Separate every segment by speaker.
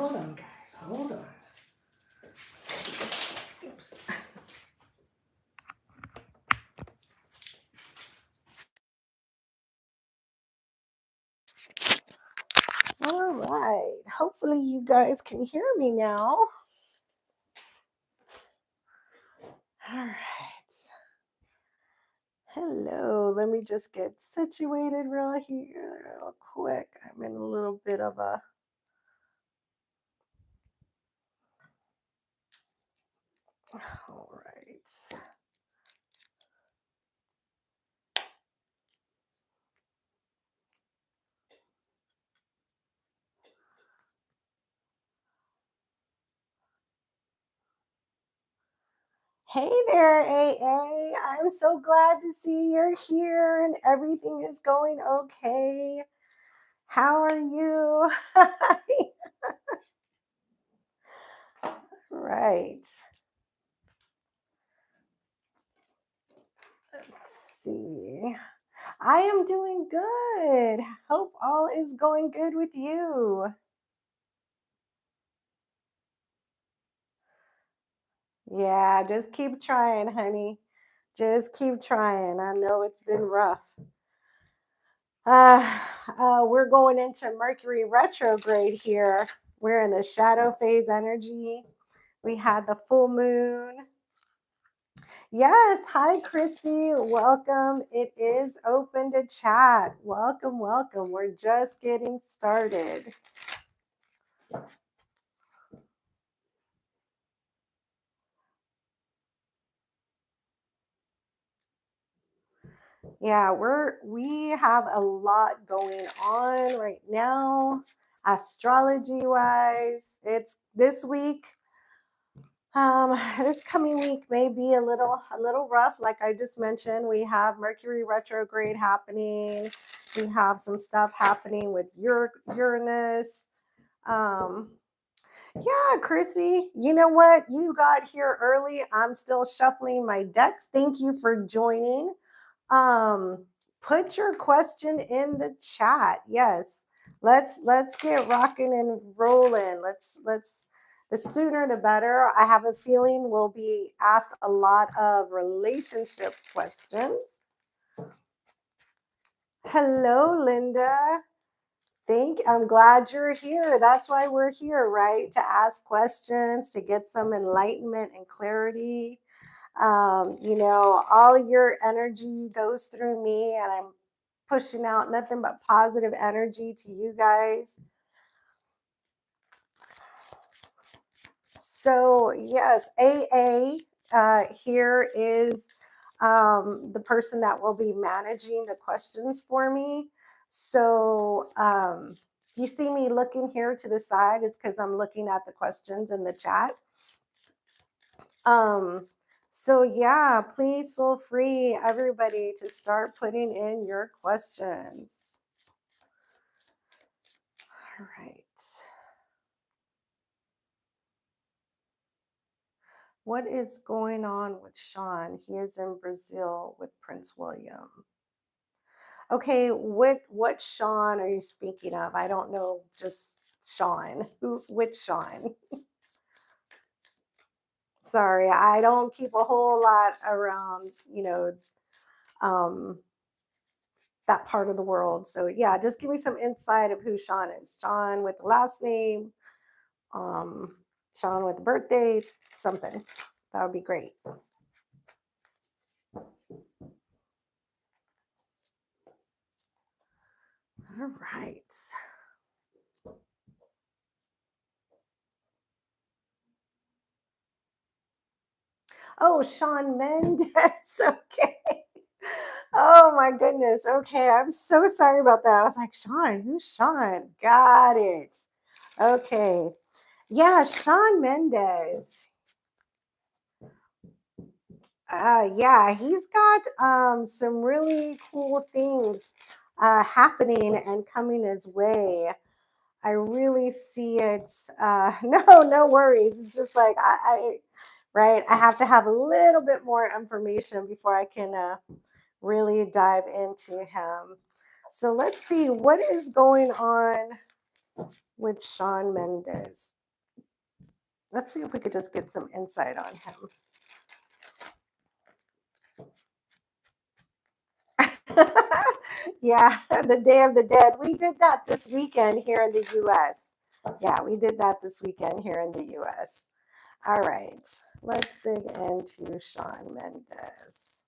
Speaker 1: Hold on, guys. Hold on. Oops. All right. Hopefully, you guys can hear me now. All right. Hello. Let me just get situated real quick. I'm in a little bit of a. All right. Hey there, AA. I'm so glad to see you're here and everything is going okay. How are you? Right. Let's see. I am doing good. Hope all is going good with you. Yeah, just keep trying, honey. Just keep trying. I know it's been rough. Uh, we're going into Mercury retrograde here. We're in the shadow phase energy. We had the full moon. Yes, hi Chrissy. Welcome. It is open to chat. Welcome, welcome. We're just getting started. Yeah, we have a lot going on right now, astrology wise. It's this week. This coming week may be a little rough. Like I just mentioned, we have Mercury retrograde happening. We have some stuff happening with Uranus. Um, yeah, Chrissy, you know what? You got here early. I'm still shuffling my decks. Thank you for joining. Um, put your question in the chat. Yes. Let's get rocking and rolling. Let's the sooner the better. I have a feeling we'll be asked a lot of relationship questions. Hello, Linda. I'm glad you're here. That's why we're here, right? To ask questions, to get some enlightenment and clarity. All your energy goes through me, and I'm pushing out nothing but positive energy to you guys. So, yes, AA here is the person that will be managing the questions for me. So, you see me looking here to the side, it's because I'm looking at the questions in the chat. So yeah, please feel free, everybody, to start putting in your questions. All right. What is going on with Sean? He is in Brazil with Prince William. Okay, what Sean are you speaking of? I don't know, just Sean. Which Sean? Sorry, I don't keep a whole lot around, um, that part of the world. So yeah, just give me some insight of who Sean is. Sean with the last name, um, Sean with the birthday, something. That would be great. All right. Oh, Shawn Mendes. Okay. Oh my goodness. Okay. I'm so sorry about that. I was like, Sean, who's Sean? Got it. Okay. Yeah, Shawn Mendes. Yeah, he's got some really cool things happening and coming his way. I really see it. No worries. It's just like right. I have to have a little bit more information before I can really dive into him. So let's see what is going on with Shawn Mendes. Let's see if we could just get some insight on him. Yeah, the Day of the Dead. We did that this weekend here in the US. Yeah, we did that this weekend here in the US. All right, let's dig into Shawn Mendes.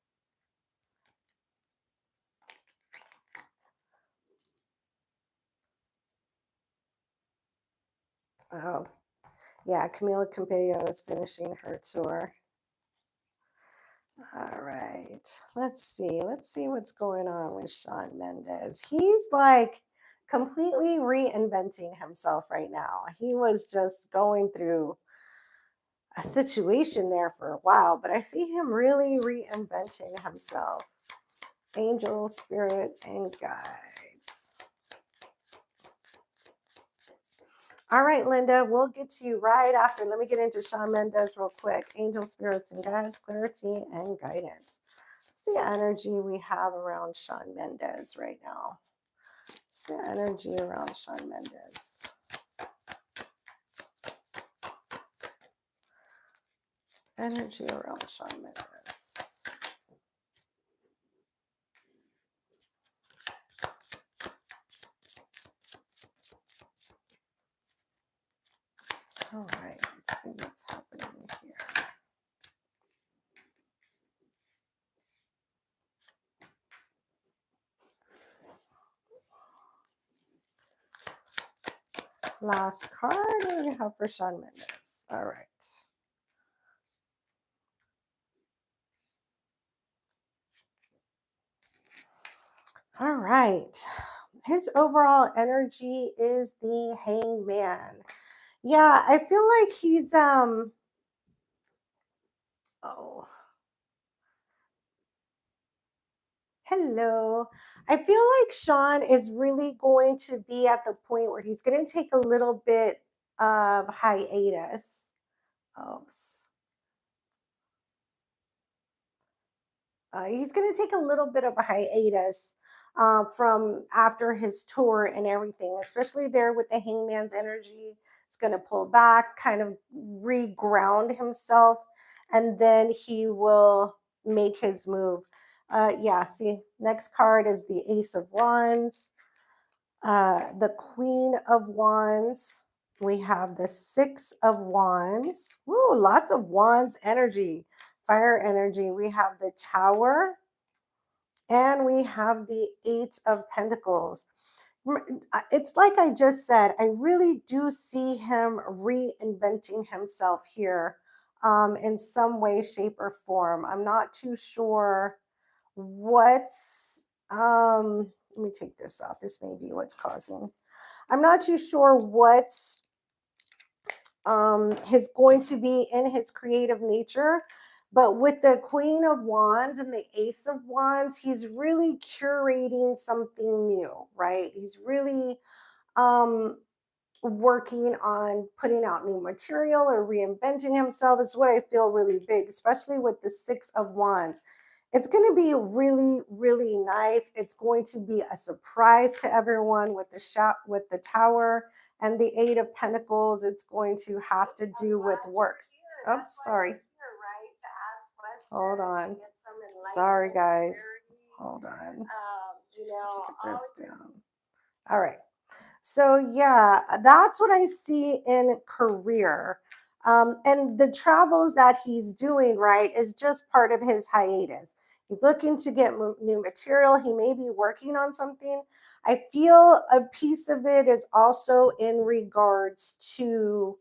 Speaker 1: Oh, yeah, Camila Cabello is finishing her tour. All right, let's see. Let's see what's going on with Shawn Mendes. He's like completely reinventing himself right now. He was just going through a situation there for a while, but I see him really reinventing himself. Angel, spirit, and guides. All right, Linda, we'll get to you right after. Let me get into Shawn Mendes real quick. Angel, spirits, and guides, clarity, and guidance. What's the energy we have around Shawn Mendes right now? What's the energy around Shawn Mendes? Energy around Shawn Mendes. All right, let's see what's happening here. Last card, what do we have for Shawn Mendes? All right. All right. His overall energy is the Hangman. Yeah, I feel like he's oh, hello. I feel like Shawn is really going to be at the point where he's going to take a little bit of hiatus. Oops. He's going to take a little bit of a hiatus from after his tour and everything, especially there with the Hangman's energy. He's going to pull back, kind of reground himself, and then he will make his move. Yeah, see, next card is the Ace of Wands, the Queen of Wands. We have the Six of Wands. Ooh, lots of Wands energy, fire energy. We have the Tower, and we have the Eight of Pentacles. It's like I just said, I really do see him reinventing himself here in some way, shape, or form. I'm not too sure what's, let me take this off. This may be what's causing. I'm not too sure what's his going to be in his creative nature. But with the Queen of Wands and the Ace of Wands, he's really curating something new, right? He's really working on putting out new material or reinventing himself is what I feel really big, especially with the Six of Wands. It's going to be really, really nice. It's going to be a surprise to everyone with the shop, with the Tower and the Eight of Pentacles. It's going to have to do with work. Oops, sorry. Hold on. Sorry, guys. Hold on. Get this down. All right. So, yeah, that's what I see in career. And the travels that he's doing, right, is just part of his hiatus. He's looking to get new material. He may be working on something. I feel a piece of it is also in regards to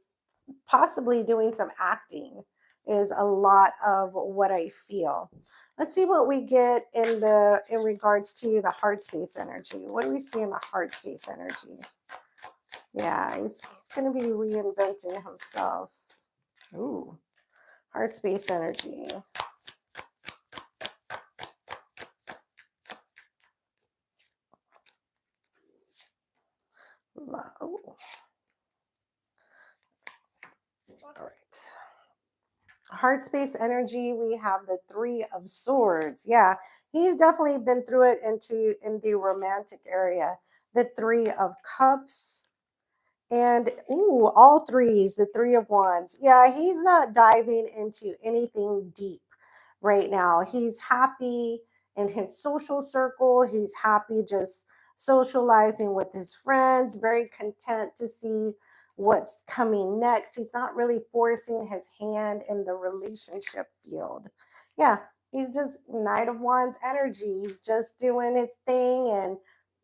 Speaker 1: possibly doing some acting, is a lot of what I feel. Let's see what we get in regards to the heart space energy. What do we see in the heart space energy? Yeah, he's going to be reinventing himself. Ooh, heart space energy. Ooh. All right. Heart space energy, we have the Three of Swords. Yeah, he's definitely been through it in the romantic area. The Three of Cups, And ooh, all threes, the three of wands. Yeah, he's not diving into anything deep right now. He's happy in his social circle. He's happy just socializing with his friends, very content to see what's coming next. He's not really forcing his hand in the relationship field. Yeah, he's just Knight of Wands energy. He's just doing his thing and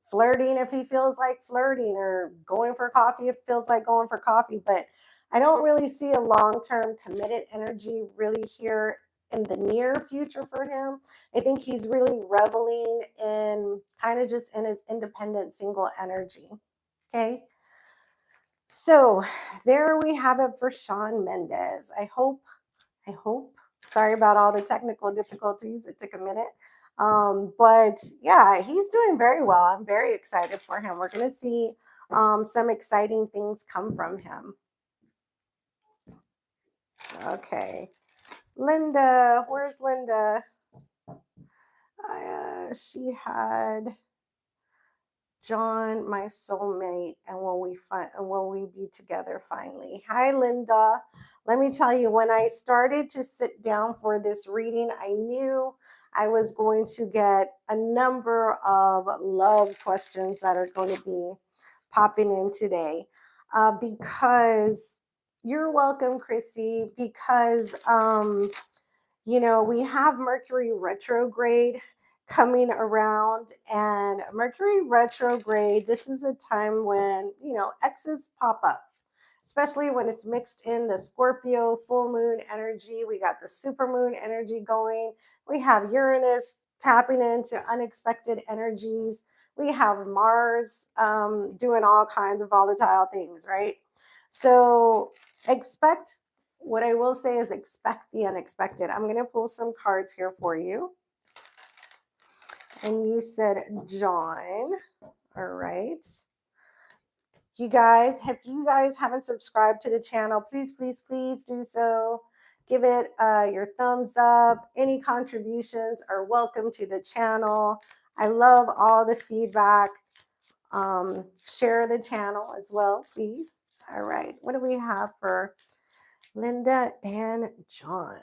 Speaker 1: flirting if he feels like flirting, or going for coffee if it feels like going for coffee. But I don't really see a long term committed energy really here in the near future for him. I think he's really reveling in kind of just in his independent single energy. Okay. So there we have it for Shawn Mendes. I hope. Sorry about all the technical difficulties. It took a minute. But yeah, he's doing very well. I'm very excited for him. We're going to see some exciting things come from him. Okay. Linda, where's Linda? She had John, my soulmate, and will we be together finally? Hi, Linda. Let me tell you, when I started to sit down for this reading, I knew I was going to get a number of love questions that are going to be popping in today. Because you're welcome, Chrissy. Because we have Mercury retrograde coming around, and Mercury retrograde, this is a time when, exes pop up, especially when it's mixed in the Scorpio full moon energy. We got the super moon energy going. We have Uranus tapping into unexpected energies. We have Mars doing all kinds of volatile things, right? So expect, what I will say is expect the unexpected. I'm going to pull some cards here for you. And you said John. All right. You guys, if you guys haven't subscribed to the channel, please, please, please do so. Give it your thumbs up. Any contributions are welcome to the channel. I love all the feedback. Share the channel as well, please. All right. What do we have for Linda and John?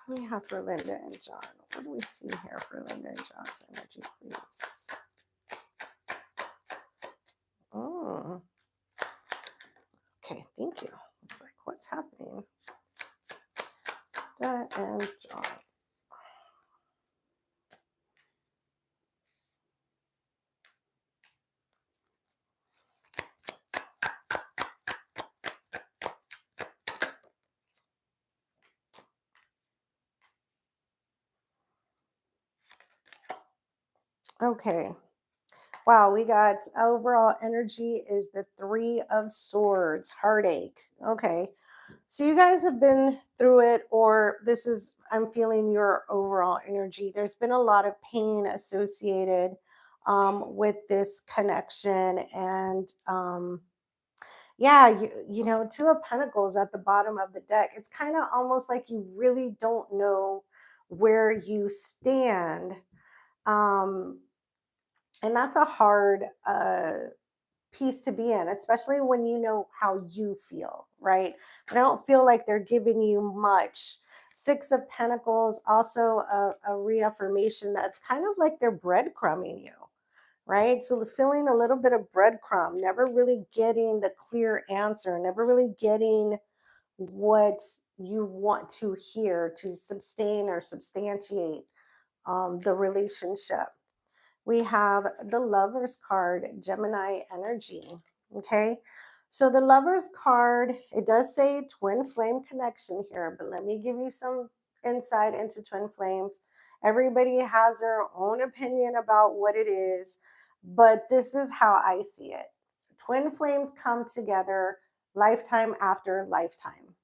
Speaker 1: What do we have for Linda and John? What do we see here for Linda and John's energy, please? Oh, okay. Thank you. It's like, what's happening? Linda and John. Okay. Wow, we got overall energy is the Three of Swords, heartache. Okay. So you guys have been through it, or this is, I'm feeling your overall energy. There's been a lot of pain associated with this connection. And yeah, Two of Pentacles at the bottom of the deck. It's kind of almost like you really don't know where you stand. Um, and that's a hard piece to be in, especially when you know how you feel, right? But I don't feel like they're giving you much. Six of Pentacles, also a reaffirmation that's kind of like they're breadcrumbing you, right? So feeling a little bit of breadcrumb, never really getting the clear answer, never really getting what you want to hear to sustain or substantiate the relationship. We have the Lovers card, Gemini energy. Okay. So the Lovers card, it does say twin flame connection here, but let me give you some insight into twin flames. Everybody has their own opinion about what it is, but this is how I see it. Twin flames come together lifetime after lifetime.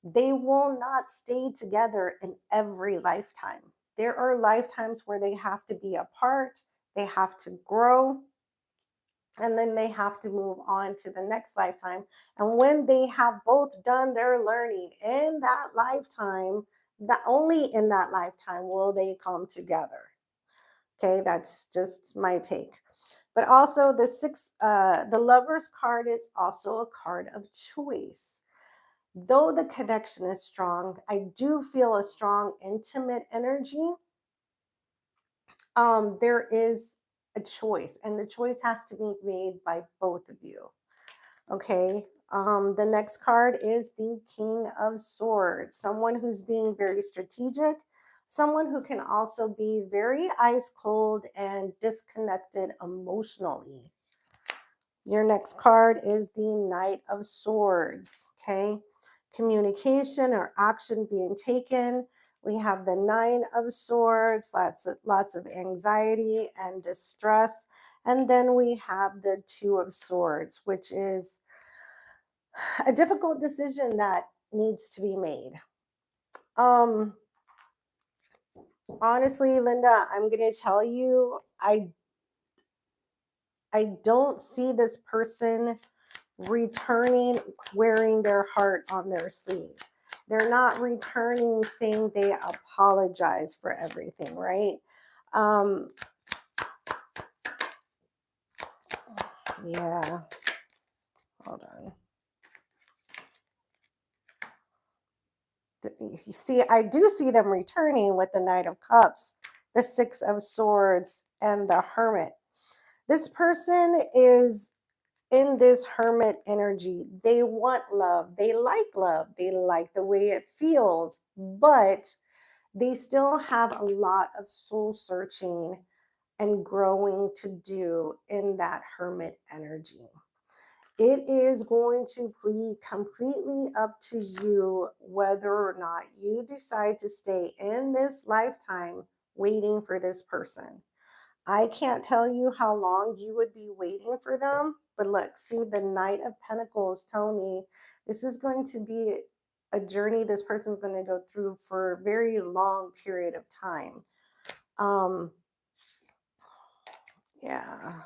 Speaker 1: They will not stay together in every lifetime. There are lifetimes where they have to be apart, they have to grow, and then they have to move on to the next lifetime. And when they have both done their learning in that lifetime, that only in that lifetime will they come together. Okay, that's just my take. But also the Lover's card is also a card of choice. Though the connection is strong, I do feel a strong intimate energy. There is a choice, and the choice has to be made by both of you. Okay. The next card is the King of Swords, someone who's being very strategic, someone who can also be very ice cold and disconnected emotionally. Your next card is the Knight of Swords. Okay. Communication or action being taken. We have the Nine of Swords, lots of anxiety and distress. And then we have the Two of Swords, which is a difficult decision that needs to be made. Um, Honestly, Linda, I'm going to tell you, I don't see this person returning wearing their heart on their sleeve. They're not returning saying they apologize for everything, right? Um, yeah, hold on. You see, I do see them returning with the Knight of Cups, the Six of Swords, and the Hermit. This person is in this hermit energy. They want love. They like the way it feels, but they still have a lot of soul searching and growing to do in that hermit energy. It is going to be completely up to you whether or not you decide to stay in this lifetime waiting for this person. I can't tell you how long you would be waiting for them, but look, see, the Knight of Pentacles tell me this is going to be a journey this person's going to go through for a very long period of time. Um, yeah.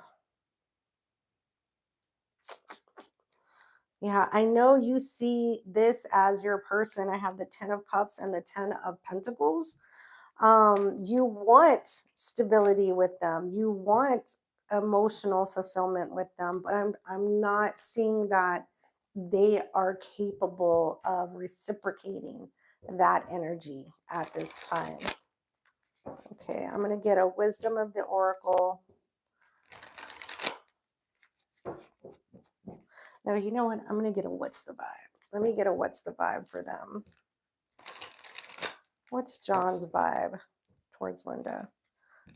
Speaker 1: Yeah, I know you see this as your person. I have the 10 of Cups and the 10 of Pentacles. You want stability with them. You want emotional fulfillment with them, but I'm not seeing that they are capable of reciprocating that energy at this time. Okay, I'm going to get a wisdom of the oracle. No, you know what? I'm going to get a what's the vibe. Let me get a what's the vibe for them. What's John's vibe towards Linda?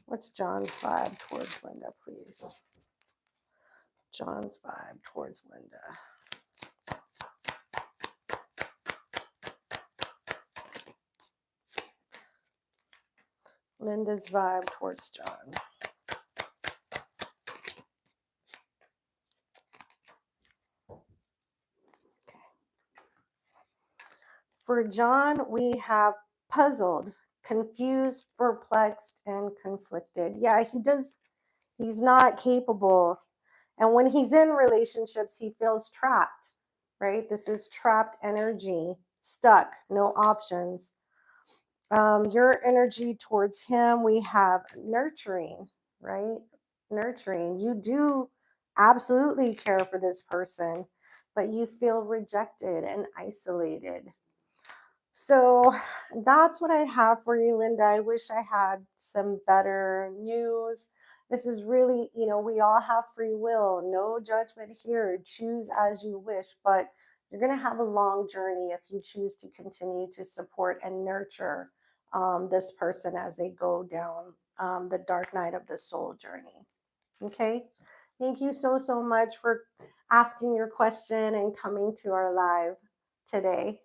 Speaker 1: What's John's vibe towards Linda, please? John's vibe towards Linda. Linda's vibe towards John. Okay. For John, we have puzzled, confused, perplexed, and conflicted. Yeah, he's not capable. And when he's in relationships, he feels trapped, right? This is trapped energy, stuck, no options. Your energy towards him, we have nurturing, right? Nurturing. You do absolutely care for this person, but you feel rejected and isolated. So that's what I have for you, Linda. I wish I had some better news. This is really, we all have free will, no judgment here. Choose as you wish, but you're going to have a long journey if you choose to continue to support and nurture this person as they go down the dark night of the soul journey. Okay. Thank you so, so much for asking your question and coming to our live today.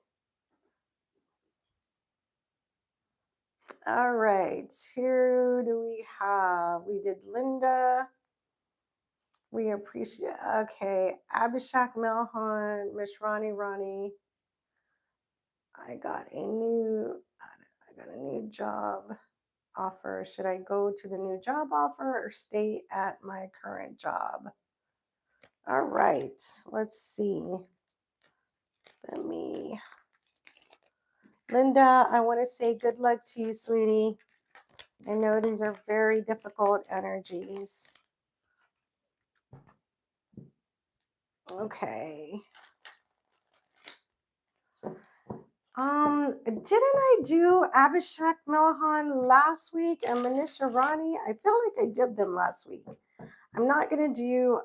Speaker 1: All right, who do we have? We did Linda. We appreciate, okay, Abhishek Melhan, Rani. I got a new job offer. Should I go to the new job offer or stay at my current job? All right, let's see. Linda, I want to say good luck to you, sweetie. I know these are very difficult energies. Okay. Didn't I do Abhishek Milahan last week and Manisha Rani? I feel like I did them last week. I'm not gonna do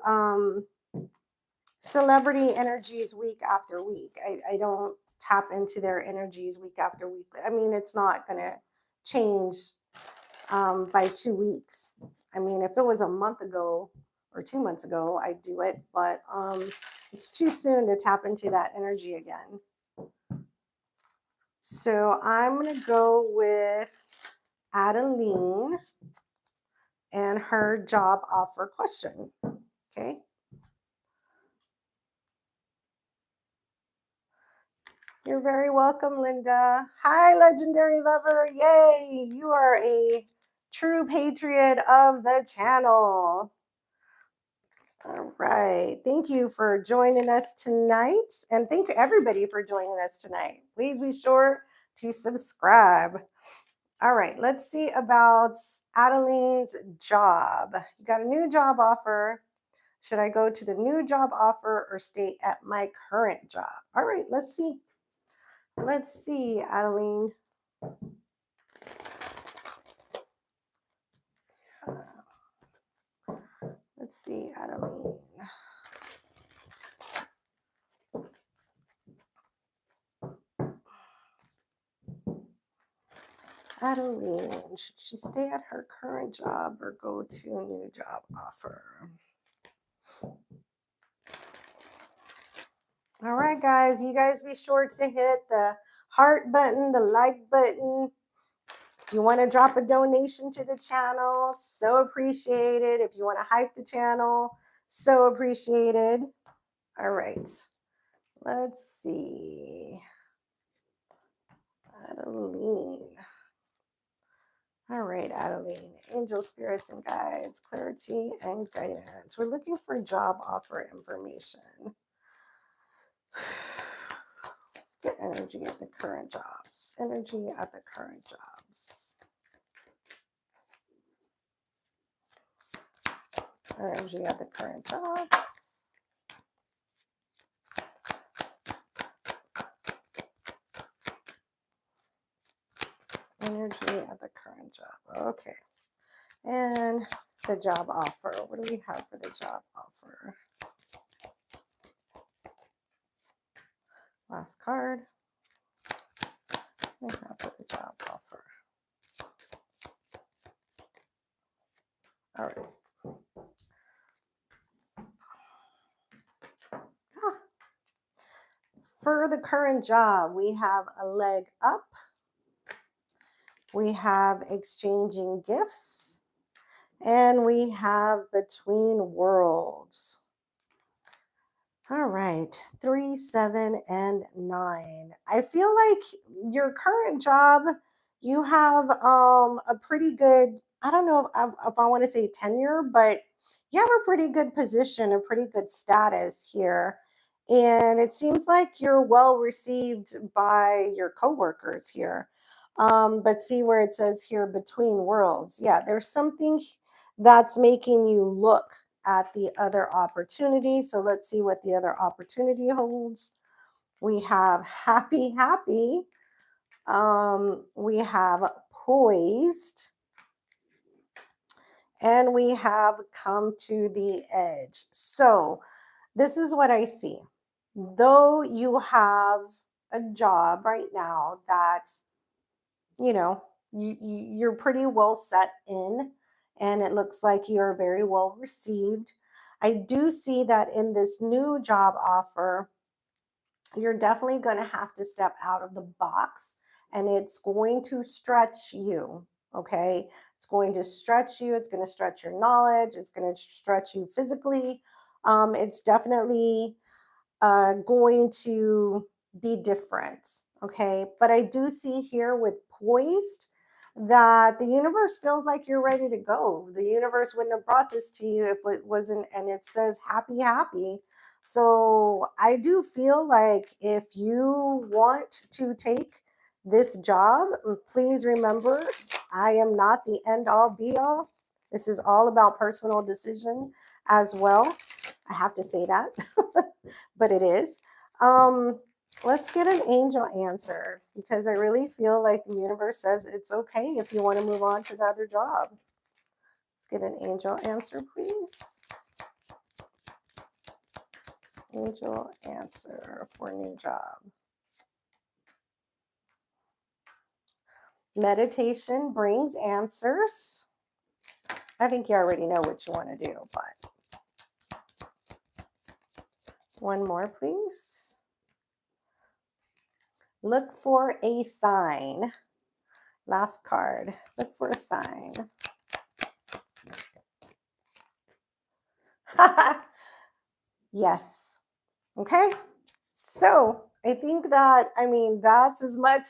Speaker 1: celebrity energies week after week. I don't tap into their energies week after week. I mean, it's not gonna change by 2 weeks. I mean, if it was a month ago or 2 months ago, I'd do it, but it's too soon to tap into that energy again. So I'm going to go with Adeline and her job offer question. Okay. You're very welcome, Linda. Hi, legendary lover. Yay. You are a true patriot of the channel. All right. Thank you for joining us tonight. And thank everybody for joining us tonight. Please be sure to subscribe. All right. Let's see about Adeline's job. You got a new job offer. Should I go to the new job offer or stay at my current job? All right. Let's see. Let's see, Adeline. Let's see, Adeline. Adeline, should she stay at her current job or go to a new job offer? All right, guys, you guys be sure to hit the heart button, the like button. If you want to drop a donation to the channel, so appreciated. If you want to hype the channel, so appreciated. All right, let's see. Adeline. All right, Adeline. Angel spirits and guides, clarity and guidance. We're looking for job offer information. Let's get energy at the current jobs. Energy at the current jobs. Energy at the current jobs. Energy at the current job. Okay. And the job offer. What do we have for the job offer? Last card. What do we have for the job offer? All right. For the current job, we have a leg up. We have exchanging gifts. And we have between worlds. All right, 3, 7, and 9. I feel like your current job, you have a pretty good, I don't know if I want to say tenure, but you have a pretty good position, a pretty good status here. And it seems like you're well received by your coworkers here. But see where it says here between worlds. Yeah, there's something that's making you look at the other opportunity. So let's see what the other opportunity holds. We have happy, happy. We have poised. And we have come to the edge. So this is what I see. Though you have a job right now that, you're pretty well set in, and it looks like you're very well received. I do see that in this new job offer, you're definitely going to have to step out of the box, and it's going to stretch you. Okay. It's going to stretch you. It's going to stretch your knowledge. It's going to stretch you physically. It's definitely going to be different. Okay. But I do see here with poised that the universe feels like you're ready to go. The universe wouldn't have brought this to you if it wasn't, and it says happy, happy. So I do feel like if you want to take this job, please remember, I am not the end all be all. This is all about personal decision as well. I have to say that. but it is. Let's get an angel answer because I really feel like the universe says it's okay if you want to move on to the other job. Let's get an angel answer, please. Angel answer for new job. Meditation brings answers. I think you already know what you want to do, but one more, please. Look for a sign. Last card. Look for a sign. Yes. Okay. So I think that, that's as much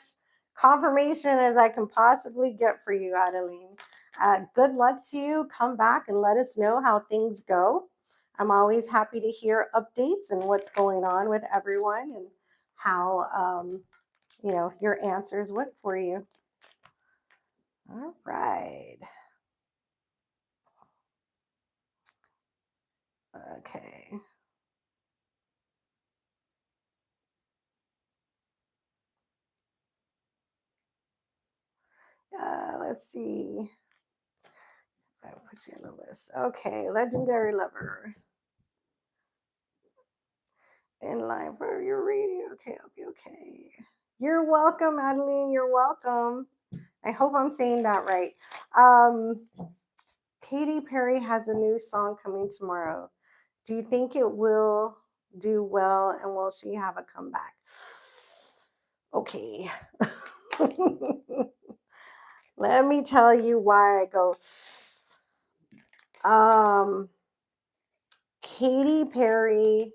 Speaker 1: confirmation as I can possibly get for you, Adeline. Good luck to you. Come back and let us know how things go. I'm always happy to hear updates and what's going on with everyone and how, your answers went for you. All right. Okay. Let's see. I put you in the list. Okay, legendary lover. In line for your reading. Okay, I'll be okay. You're welcome, Adeline. You're welcome. I hope I'm saying that right. Katy Perry has a new song coming tomorrow. Do you think it will do well and will she have a comeback? Okay. Let me tell you why I go. Katy Perry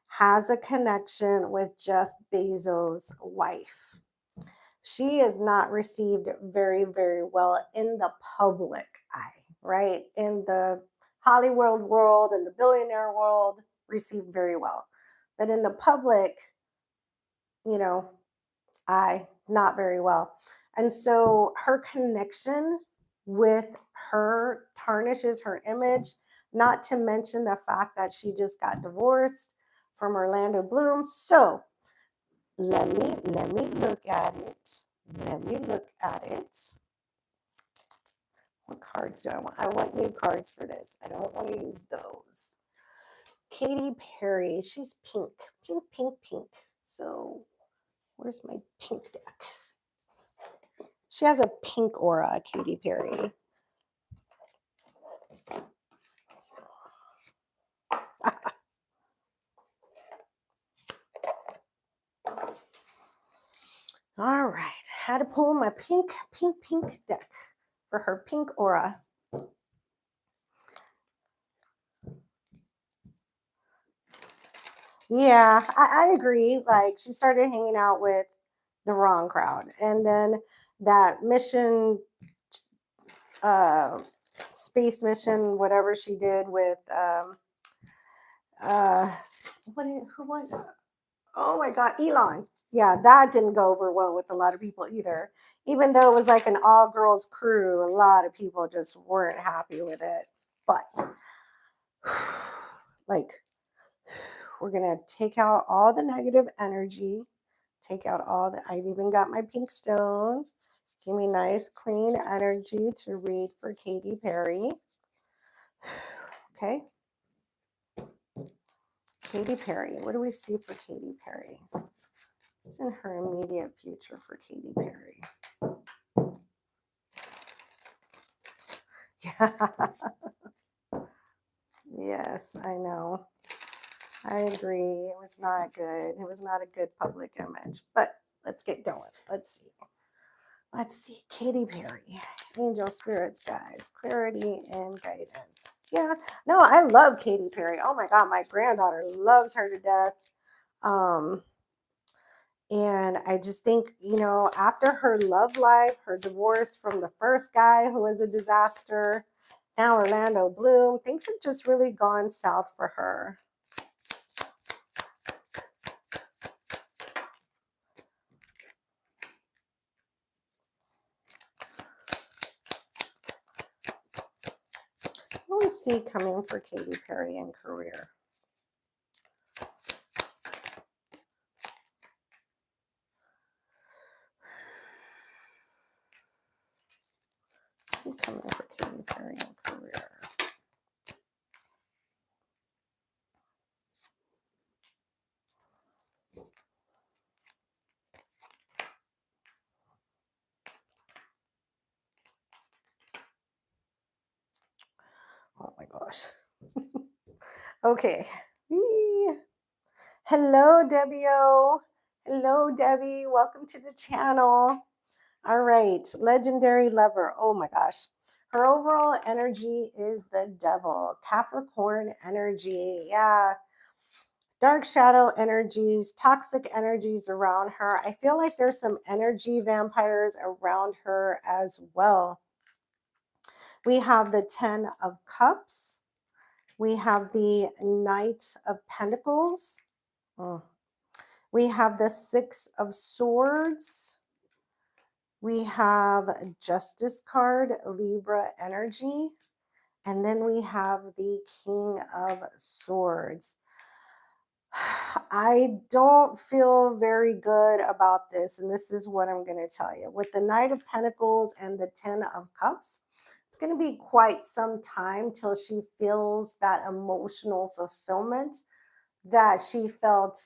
Speaker 1: has a connection with Jeff Bezos' wife. She is not received very, very well in the public eye, right? In the Hollywood world and the billionaire world, received very well. But in the public, eye, not very well. And so her connection with her tarnishes her image, not to mention the fact that she just got divorced from Orlando Bloom. So let me look at it. Let me look at it. What cards do I want? I want new cards for this. I don't want to use those. Katy Perry, she's pink. Pink, pink, pink. So where's my pink deck? She has a pink aura, Katy Perry. All right. Had to pull my pink deck for her pink aura. Yeah, I agree. Like, she started hanging out with the wrong crowd. And then that mission, space mission, whatever she did with, who won? Oh my God, Elon. Yeah, that didn't go over well with a lot of people either. Even though it was like an all girls crew, a lot of people just weren't happy with it. But, like, we're going to take out all the negative energy, take out all the, I've even got my pink stone. Give me nice, clean energy to read for Katy Perry. Okay. Katy Perry. What do we see for Katy Perry? What's in her immediate future for Katy Perry? Yeah. Yes, I know. I agree. It was not good. It was not a good public image. But let's get going. Let's see. Let's see. Katy Perry. Angel spirits, guys. Clarity and guidance. Yeah. No, I love Katy Perry. Oh my God. My granddaughter loves her to death. And I just think, after her love life, her divorce from the first guy who was a disaster, now Orlando Bloom, things have just really gone south for her. What do we see coming for Katy Perry in career? coming for Katy Perry in career. Oh my gosh. Okay. Whee! Hello, Debbie O. Hello, Debbie. Welcome to the channel. All right. Legendary lover. Oh my gosh. Her overall energy is the devil. Capricorn energy. Yeah. Dark shadow energies, toxic energies around her. I feel like there's some energy vampires around her as well. We have the 10 of Cups. We have the Knight of Pentacles. Mm. We have the 6 of Swords. We have Justice card, Libra energy. And then we have the King of Swords. I don't feel very good about this, and this is what I'm going to tell you. With the Knight of Pentacles and the 10 of Cups, it's going to be quite some time till she feels that emotional fulfillment that she felt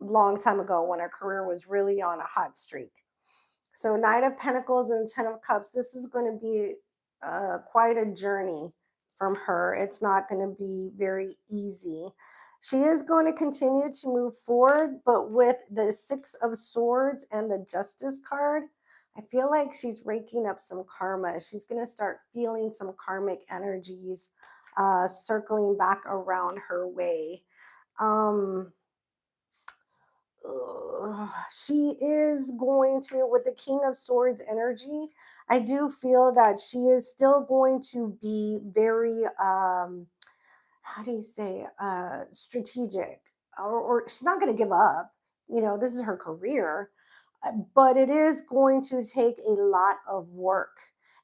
Speaker 1: long time ago when her career was really on a hot streak. So Knight of Pentacles and 10 of Cups, this is going to be quite a journey from her. It's not going to be very easy. She is going to continue to move forward, but with the 6 of Swords and the Justice card, I feel like she's raking up some karma. She's going to start feeling some karmic energies circling back around her way. She is going to, with the King of Swords energy, I do feel that she is still going to be very, how do you say, strategic, or she's not going to give up. You know, this is her career, but it is going to take a lot of work.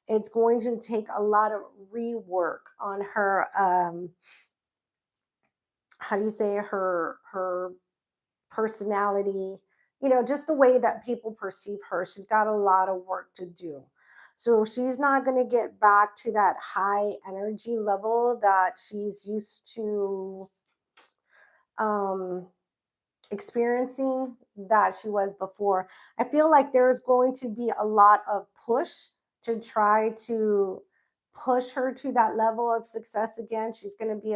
Speaker 1: It's going to take a lot of rework on her, how do you say, her personality, you know, just the way that people perceive her. She's got a lot of work to do. So she's not going to get back to that high energy level that she's used to um, experiencing that she was before. I feel like there's going to be a lot of push to try to push her to that level of success again. She's going to be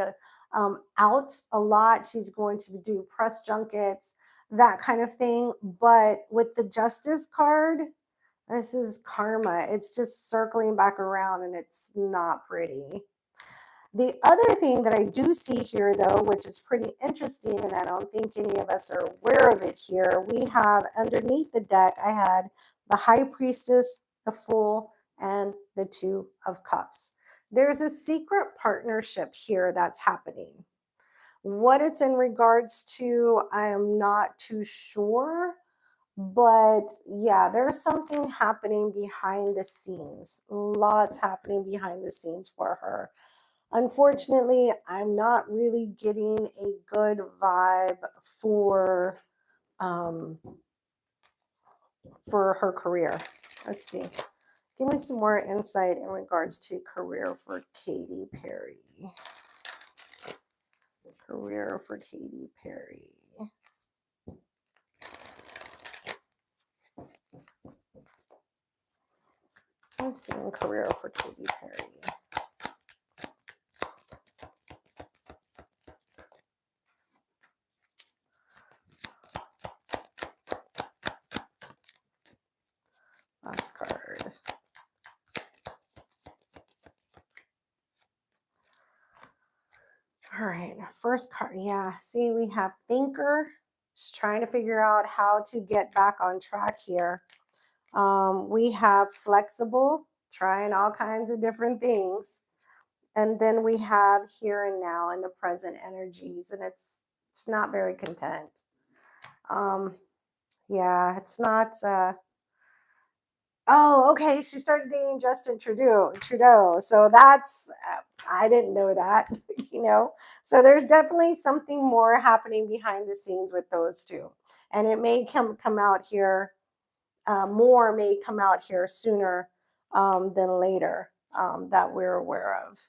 Speaker 1: out a lot. She's going to do press junkets, that kind of thing. But with the Justice card, this is karma. It's just circling back around and it's not pretty. The other thing that I do see here, though, which is pretty interesting, and I don't think any of us are aware of it here, we have underneath the deck, I had the High Priestess, the Fool, and the Two of Cups. There's a secret partnership here that's happening. What it's in regards to, I am not too sure. But yeah, there's something happening behind the scenes. Lots happening behind the scenes for her. Unfortunately, I'm not really getting a good vibe for her career. Let's see. Give me some more insight in regards to career for Katy Perry. Career for Katy Perry. Let's see, career for Katy Perry. Last card. All right, first card. Yeah, see, we have Thinker. Just trying to figure out how to get back on track here. We have Flexible, trying all kinds of different things. And then we have Here and Now in the present energies, and it's not very content. Yeah, it's not. Oh, okay. She started dating Justin Trudeau. So that's, I didn't know that, you know. So there's definitely something more happening behind the scenes with those two. And it may come out here, more may come out here sooner than later, that we're aware of.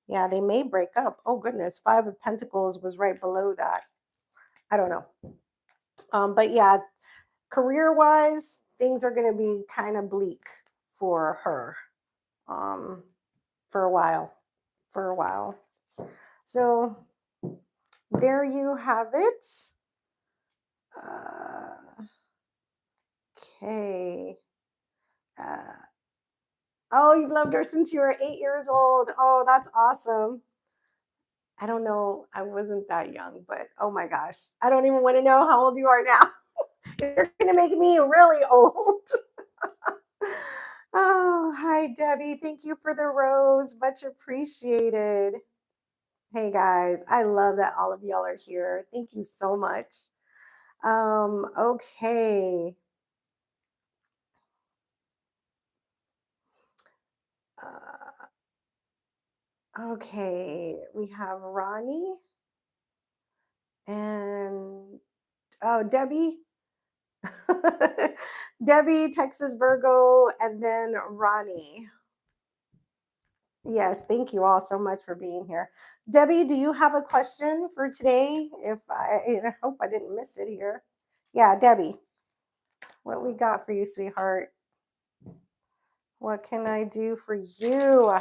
Speaker 1: Yeah, they may break up. Oh goodness, Five of Pentacles was right below that. I don't know. But yeah, career wise, things are going to be kind of bleak for her, um, for a while. For a while. So there you have it. Okay. Uh, oh, you've loved her since you were 8 years old. Oh, that's awesome. I don't know. I wasn't that young, but oh my gosh. I don't even want to know how old you are now. You're going to make me really old. Oh, hi, Debbie. Thank you for the rose. Much appreciated. Hey, guys. I love that all of y'all are here. Thank you so much. Okay. Okay. We have Ronnie and oh, Debbie. Debbie, Texas Virgo, and then Ronnie. Yes, thank you all so much for being here. Debbie, do you have a question for today? If I hope I didn't miss it here. Yeah, Debbie, what we got for you, sweetheart? What can I do for you?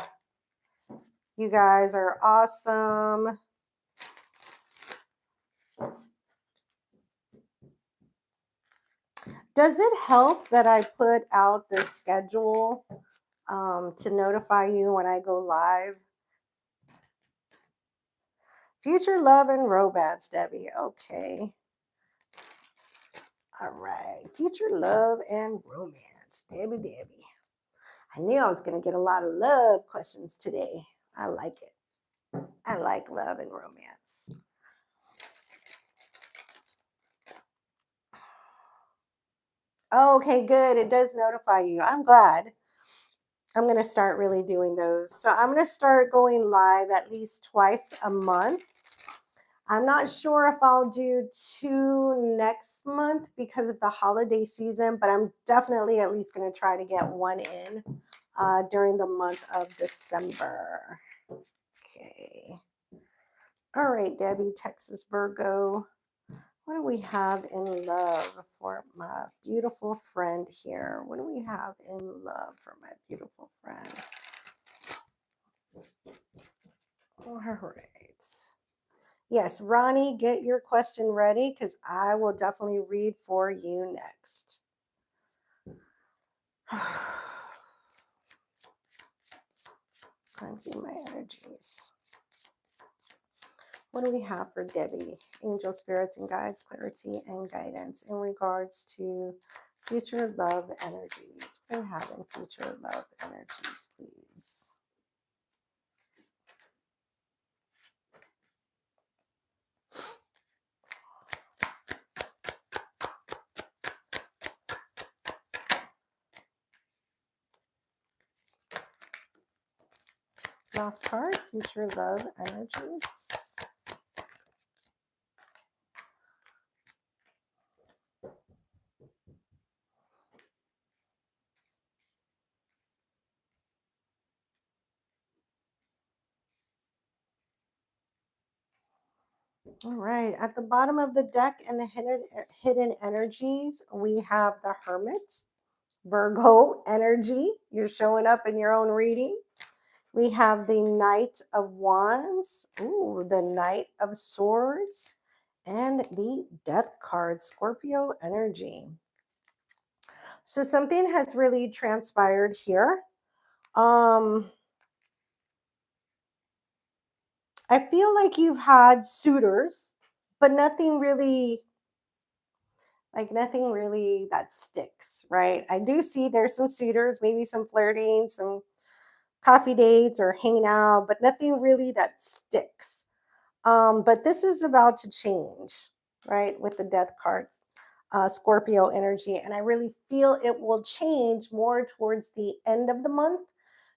Speaker 1: You guys are awesome. Does it help that I put out the schedule to notify you when I go live? Future love and romance, Debbie. Okay. All right. Future love and romance. Debbie. I knew I was going to get a lot of love questions today. I like it. I like love and romance. Okay, good. It does notify you. I'm glad. I'm going to start really doing those. So I'm going to start going live at least twice a month. I'm not sure if I'll do 2 next month because of the holiday season, but I'm definitely at least going to try to get 1 in during the month of December. Okay. All right, Debbie, Texas Virgo. What do we have in love for my beautiful friend here? What do we have in love for my beautiful friend? All right. Yes, Ronnie, get your question ready because I will definitely read for you next. Cleansing my energies. What do we have for Debbie? Angel spirits and guides, clarity and guidance in regards to future love energies. What do we have in future love energies, please? Last card, future love energies. All right, at the bottom of the deck and the hidden energies, we have the Hermit, Virgo energy. You're showing up in your own reading. We have the Knight of Wands, ooh, the Knight of Swords, and the Death card, Scorpio energy. So something has really transpired here. I feel like you've had suitors, but nothing really that sticks, right? I do see there's some suitors, maybe some flirting, some coffee dates or hanging out, but nothing really that sticks. But this is about to change, right? With the Death cards, Scorpio energy. And I really feel it will change more towards the end of the month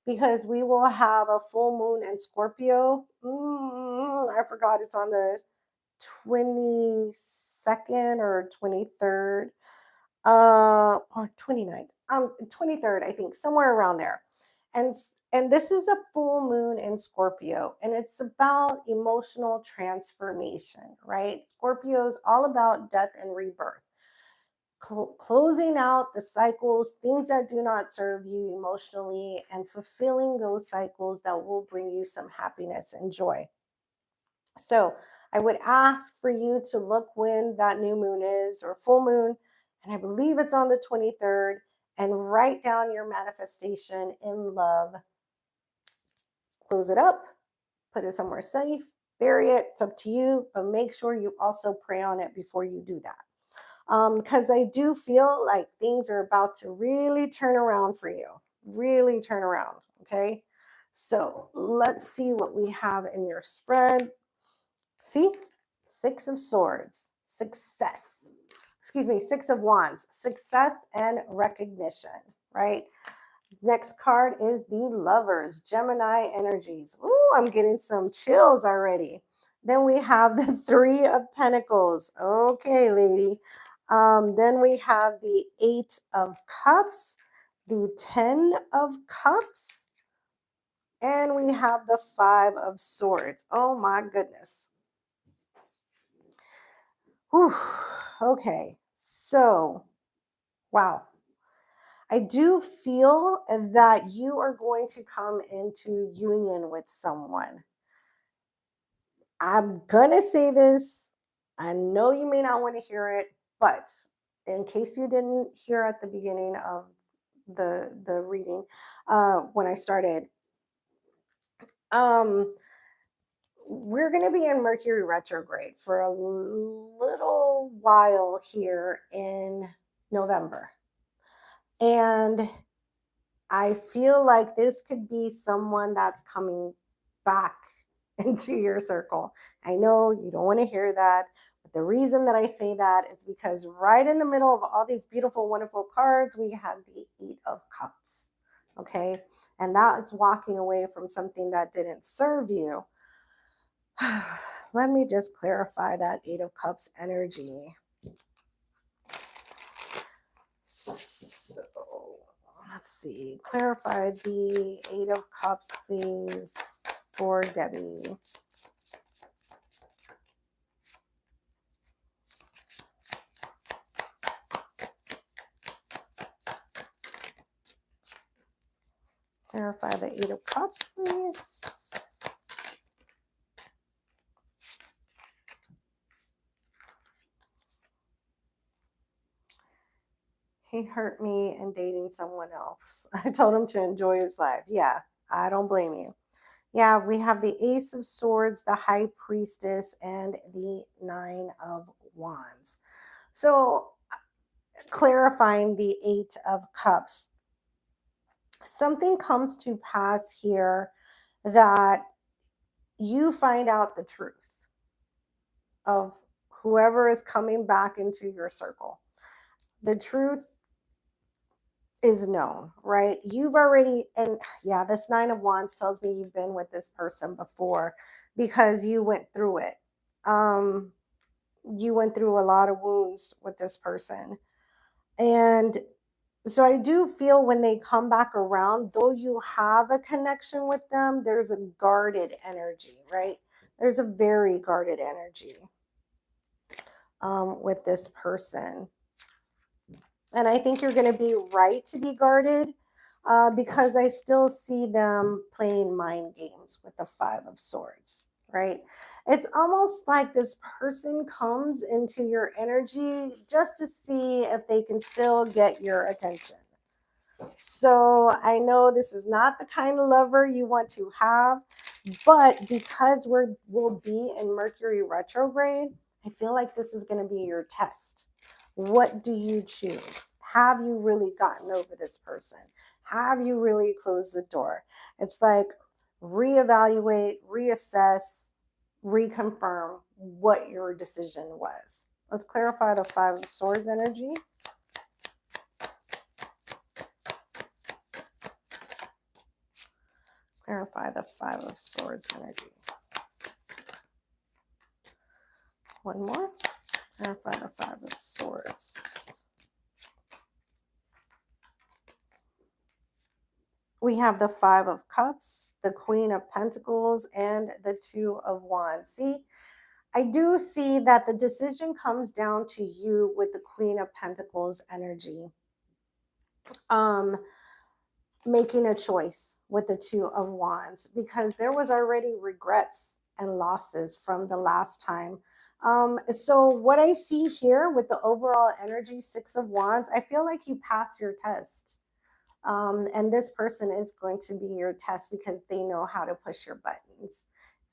Speaker 1: because we will have a full moon in Scorpio. I forgot it's on the 22nd or 23rd. or 29th, 23rd, I think, somewhere around there. And this is a full moon in Scorpio, and it's about emotional transformation, right? Scorpio is all about death and rebirth, closing out the cycles, things that do not serve you emotionally, and fulfilling those cycles that will bring you some happiness and joy. So I would ask for you to look when that new moon is or full moon, and I believe it's on the 23rd, and write down your manifestation in love. Close it up, put it somewhere safe, bury it. It's up to you, but make sure you also pray on it before you do that. Because I do feel like things are about to really turn around for you, really turn around. Okay. So let's see what we have in your spread. See, Six of Swords, success. Excuse me, Six of Wands, success and recognition, right? Next card is the Lovers, Gemini energies. Ooh, I'm getting some chills already. Then we have the Three of Pentacles. Okay, lady. Then we have the Eight of Cups, the Ten of Cups, and we have the Five of Swords. Oh my goodness. Whew. Okay, so wow. I do feel that you are going to come into union with someone. I'm going to say this. I know you may not want to hear it, but in case you didn't hear at the beginning of the reading, when I started, um, we're going to be in Mercury retrograde for a little while here in November. And I feel like this could be someone that's coming back into your circle. I know you don't want to hear that, but the reason that I say that is because right in the middle of all these beautiful, wonderful cards, we have the Eight of Cups. Okay. And that is walking away from something that didn't serve you. Let me just clarify that Eight of Cups energy. So let's see. Clarify the Eight of Cups, please, for Debbie. Clarify the Eight of Cups, please. He hurt me in dating someone else. I told him to enjoy his life. Yeah, I don't blame you. Yeah, we have the Ace of Swords, the High Priestess, and the Nine of Wands. So, clarifying the Eight of Cups, something comes to pass here that you find out the truth of whoever is coming back into your circle. The truth is known, right? You've already, and yeah, this Nine of Wands tells me you've been with this person before because you went through it. Um, you went through a lot of wounds with this person. And so I do feel when they come back around, though you have a connection with them, there's a guarded energy, right? There's a very guarded energy with this person. And I think you're going to be right to be guarded because I still see them playing mind games with the Five of Swords, right? It's almost like this person comes into your energy just to see if they can still get your attention. So I know this is not the kind of lover you want to have, but because we'll be in Mercury retrograde, I feel like this is going to be your test. What do you choose? Have you really gotten over this person? Have you really closed the door? It's like reevaluate, reassess, reconfirm what your decision was. Let's clarify the Five of Swords energy. Clarify the Five of Swords energy. One more. Clarify the Five of Swords. We have the Five of Cups, the Queen of Pentacles, and the Two of Wands. See, I do see that the decision comes down to you with the Queen of Pentacles energy. Making a choice with the Two of Wands, because there was already regrets and losses from the last time. So what I see here with the overall energy, Six of Wands, I feel like you pass your test. And this person is going to be your test because they know how to push your buttons.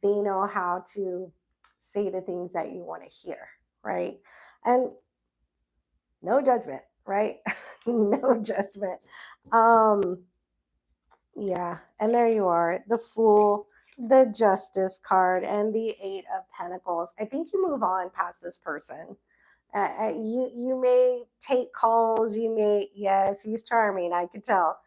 Speaker 1: They know how to say the things that you want to hear, right? And no judgment, right? No judgment. Yeah, and there you are, the Fool, the Justice card, and the Eight of Pentacles. I think you move on past this person. You may take calls. You may, yes, he's charming. I could tell.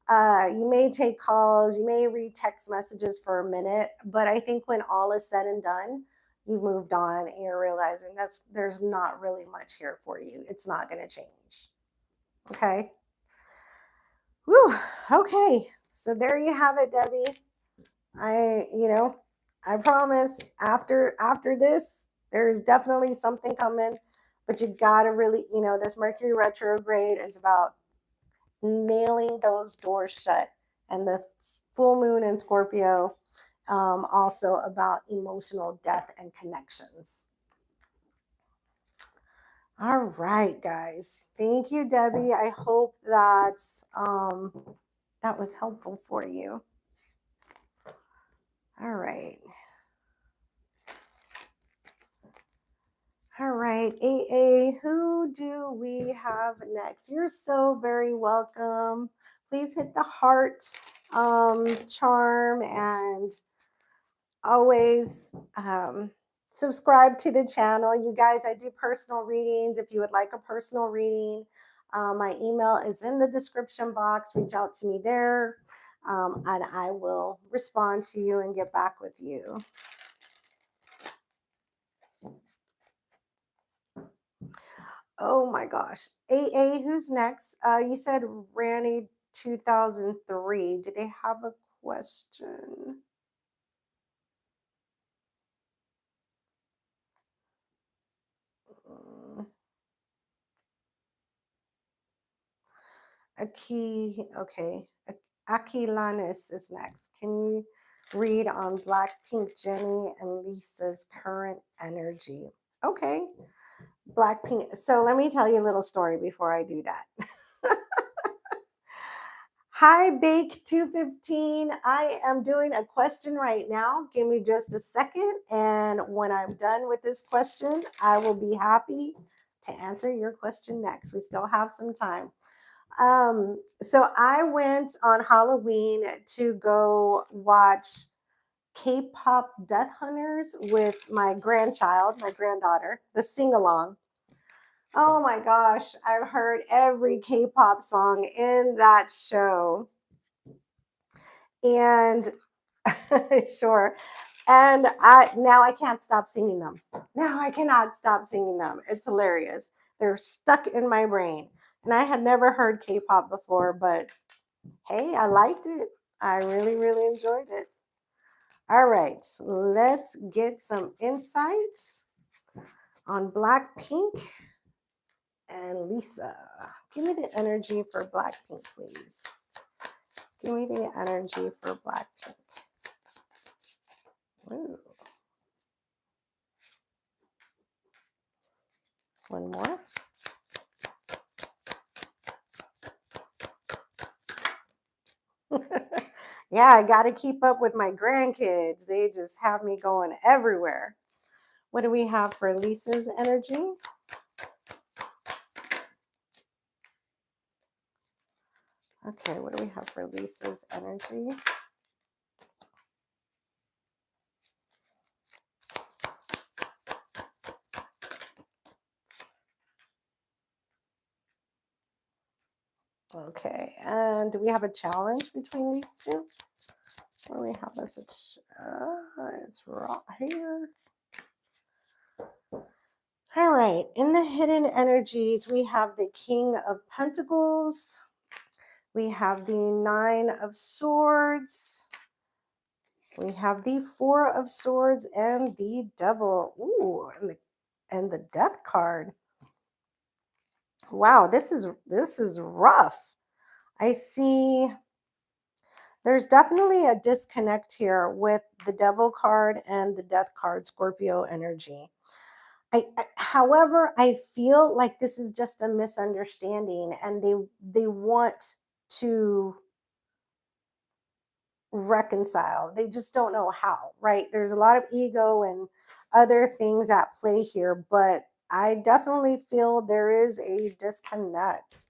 Speaker 1: You may take calls. You may read text messages for a minute, but I think when all is said and done, you've moved on and you're realizing there's not really much here for you. It's not going to change. Okay. Whew. Okay. So there you have it, Debbie. I promise after this, there's definitely something coming, but you gotta really, this Mercury retrograde is about nailing those doors shut, and the full moon in Scorpio, also about emotional death and connections. All right, guys. Thank you, Debbie. I hope that that was helpful for you. All right. All right, AA, who do we have next? You're so very welcome. Please hit the heart charm, and always subscribe to the channel. You guys, I do personal readings. If you would like a personal reading, my email is in the description box. Reach out to me there, and I will respond to you and get back with you. Oh my gosh. AA, who's next? You said Ranny 2003. Do they have a question? Okay. Akilanis is next. Can you read on Blackpink Jennie and Lisa's current energy? Okay. Blackpink. So let me tell you a little story before I do that. Hi, Bake 215. I am doing a question right now. Give me just a second. And when I'm done with this question, I will be happy to answer your question next. We still have some time. So I went on Halloween to go watch K-pop Death Hunters with my granddaughter, the sing along. Oh my gosh, I've heard every K-pop song in that show. And sure. And I can't stop singing them. Now I cannot stop singing them. It's hilarious. They're stuck in my brain. And I had never heard K-pop before, but hey, I liked it. I really, really enjoyed it. All right, let's get some insights on Blackpink and Lisa. Give me the energy for Blackpink, please. Give me the energy for Blackpink. Ooh. One more. Yeah, I got to keep up with my grandkids. They just have me going everywhere. What do we have for Lisa's energy? Okay, what do we have for Lisa's energy? Okay, and do we have a challenge between these two? What do we have as it's right here. All right, in the hidden energies, we have the King of Pentacles. We have the Nine of Swords. We have the Four of Swords and the Devil. Ooh, and the Death card. Wow, this is rough. I see there's definitely a disconnect here with the Devil card and the Death card, Scorpio energy. However, I feel like this is just a misunderstanding, and they want to reconcile. They just don't know how, right? There's a lot of ego and other things at play here, but I definitely feel there is a disconnect.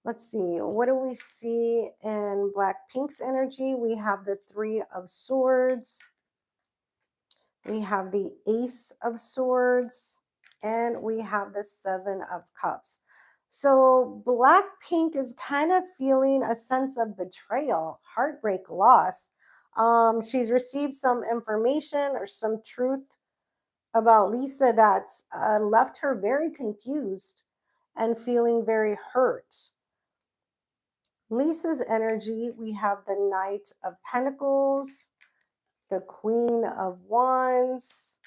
Speaker 1: Let's see, what do we see in Blackpink's energy? We have the Three of Swords, we have the Ace of Swords, and we have the Seven of Cups. So Blackpink is kind of feeling a sense of betrayal, heartbreak, loss. She's received some information or some truth about Lisa that's left her very confused and feeling very hurt. Lisa's energy, we have the Knight of Pentacles, the Queen of Wands,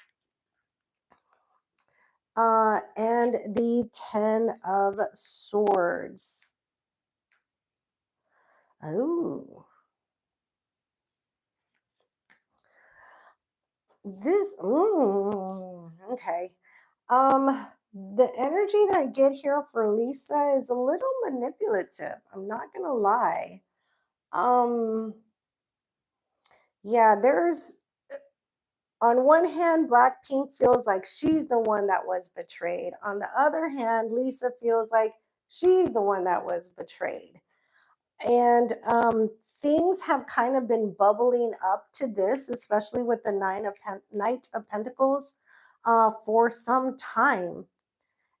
Speaker 1: and the Ten of Swords. Oh, okay. The energy that I get here for Lisa is a little manipulative. I'm not gonna lie. Um, yeah, there's on one hand, Blackpink feels like she's the one that was betrayed. On the other hand, Lisa feels like she's the one that was betrayed. And things have kind of been bubbling up to this, especially with the Knight of Pentacles, for some time.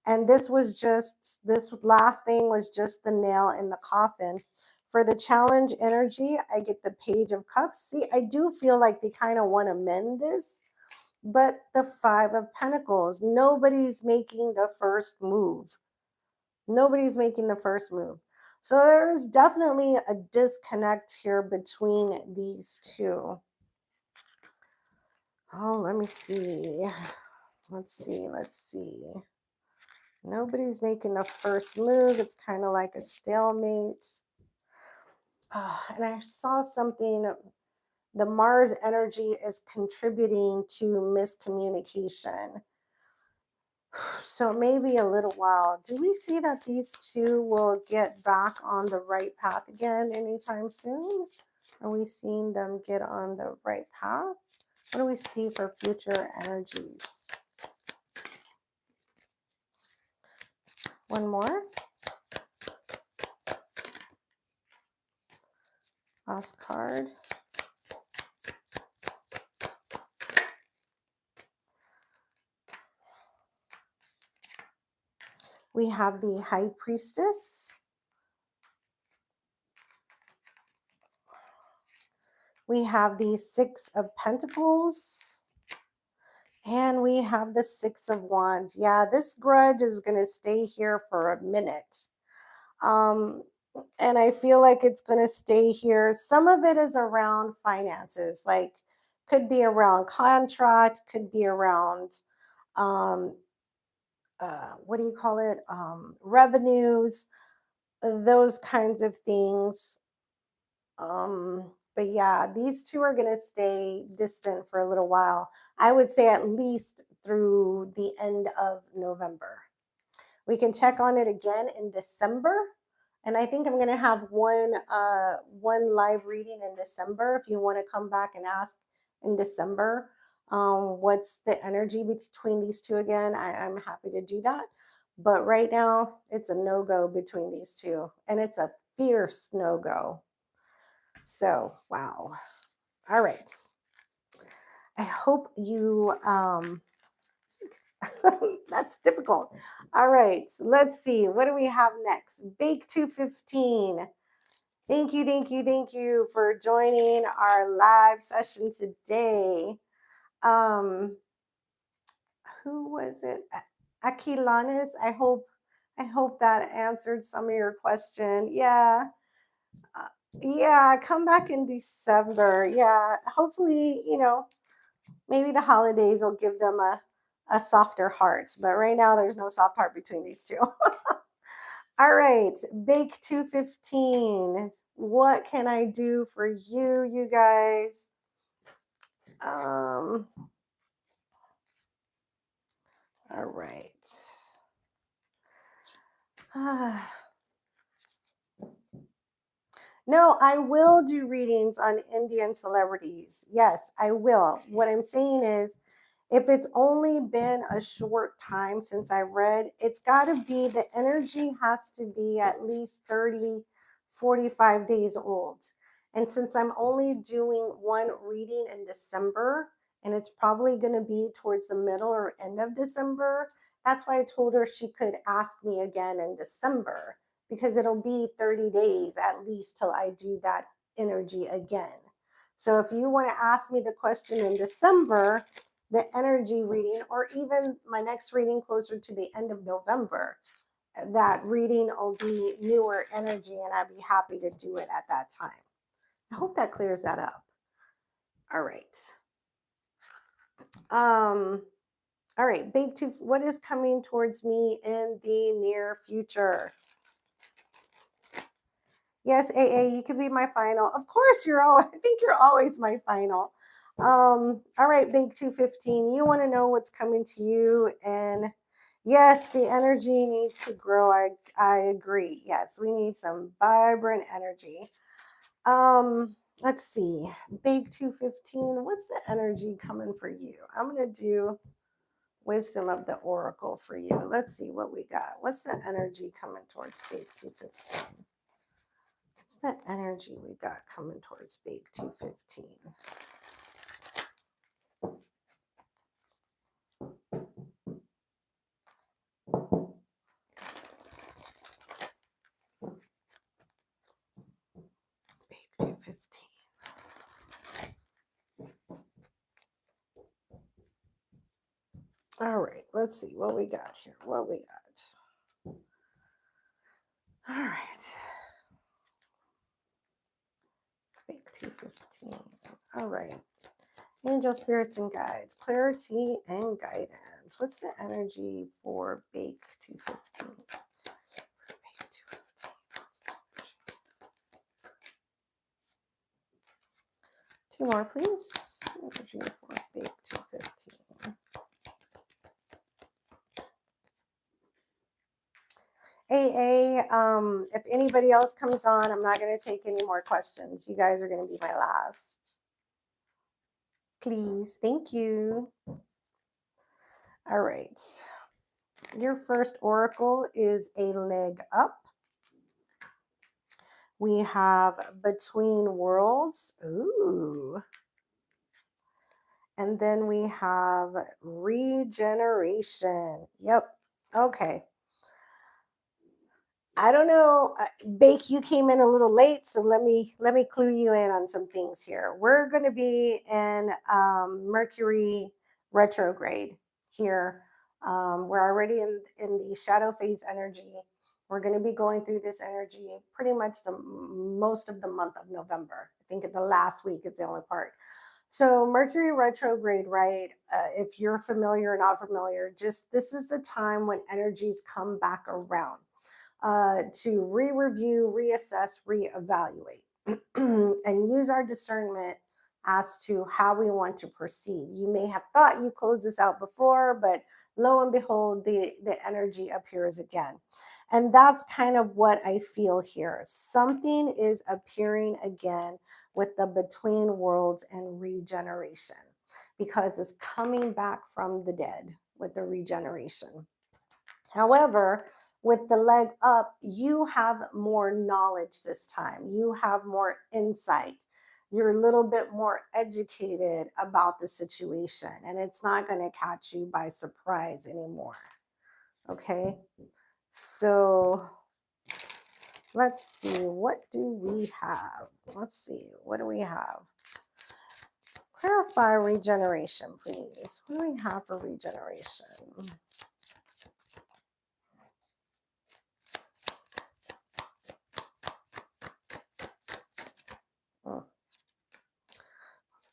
Speaker 1: And this last thing was just the nail in the coffin. For the challenge energy, I get the Page of Cups. See, I do feel like they kind of want to mend this, but the Five of Pentacles, nobody's making the first move. Nobody's making the first move. So there's definitely a disconnect here between these two. Oh, let me see. Let's see. Nobody's making the first move. It's kind of like a stalemate. And I saw something. The Mars energy is contributing to miscommunication. So maybe a little while. Do we see that these two will get back on the right path again anytime soon? Are we seeing them get on the right path? What do we see for future energies? One more. Last card. We have the High Priestess. We have the Six of Pentacles. And we have the Six of Wands. Yeah, this grudge is going to stay here for a minute. And I feel like it's going to stay here. Some of it is around finances, like could be around contract, could be around um, what do you call it? Revenues, those kinds of things. But yeah, these two are going to stay distant for a little while. I would say at least through the end of November. We can check on it again in December. And I think I'm going to have one live reading in December. If you want to come back and ask in December, what's the energy between these two again, I'm happy to do that. But right now, it's a no-go between these two. And it's a fierce no-go. So, wow. All right. I hope you that's difficult. All right, let's see. What do we have next? Bake 215. Thank you, thank you, thank you for joining our live session today. Who was it? Aquilanis. I hope that answered some of your question. Yeah. Uh, yeah, come back in December. Yeah, hopefully, maybe the holidays will give them a softer heart. But right now, there's no soft heart between these two. All right, Bake 215. What can I do for you, you guys? All right. No, I will do readings on Indian celebrities. Yes, I will. What I'm saying is, if it's only been a short time since I read, it's got to be the energy has to be at least 30, 45 days old. And since I'm only doing one reading in December, and it's probably going to be towards the middle or end of December, that's why I told her she could ask me again in December because it'll be 30 days at least till I do that energy again. So if you want to ask me the question in December, the energy reading, or even my next reading closer to the end of November, that reading will be newer energy and I'd be happy to do it at that time. I hope that clears that up. All right. All right, Bake to what is coming towards me in the near future? Yes, AA, you could be my final. Of course, I think you're always my final. All right, Bake 215, you want to know what's coming to you. And yes, the energy needs to grow. I agree. Yes, we need some vibrant energy. Let's see. Bake 215, what's the energy coming for you? I'm gonna do Wisdom of the Oracle for you. Let's see what we got. What's the energy coming towards Bake 215? What's that energy we got coming towards Bake 215? Bake 215. All right, let's see what we got here. What we got. All right. Bake 215. All right. Angel spirits and guides, clarity and guidance. What's the energy for Bake 215? Bake 215. What's the energy? Two more, please. Energy for Bake 215. AA, if anybody else comes on, I'm not going to take any more questions. You guys are going to be my last. Please. Thank you. All right. Your first oracle is a leg up. We have Between Worlds. Ooh. And then we have Regeneration. Yep. Okay. I don't know, Bake. You came in a little late, so let me clue you in on some things here. We're going to be in Mercury retrograde here. We're already in the shadow phase energy. We're going to be going through this energy pretty much the most of the month of November. I think the last week is the only part. So Mercury retrograde, right? If you're familiar or not familiar, just this is the time when energies come back around to re-review, reassess, reevaluate, and use our discernment as to how we want to proceed. You may have thought you closed this out before, but lo and behold, the energy appears again. And that's kind of what I feel here. Something is appearing again with the Between Worlds and regeneration because it's coming back from the dead with the regeneration. However, with the leg up, you have more knowledge this time. You have more insight. You're a little bit more educated about the situation, and it's not going to catch you by surprise anymore. Okay, so let's see. What do we have? Let's see. What do we have? Clarify regeneration, please. What do we have for regeneration?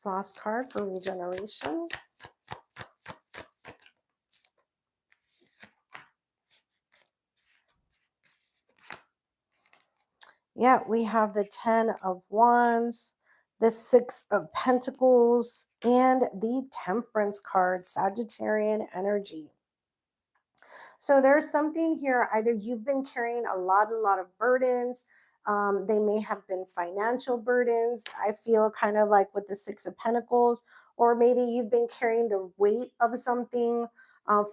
Speaker 1: Last card for regeneration. Yeah, we have the 10 of Wands, the 6 of Pentacles, and the Temperance card, Sagittarian energy. So there's something here, either you've been carrying a lot of burdens. They may have been financial burdens. I feel kind of like with the 6 of Pentacles, or maybe you've been carrying the weight of something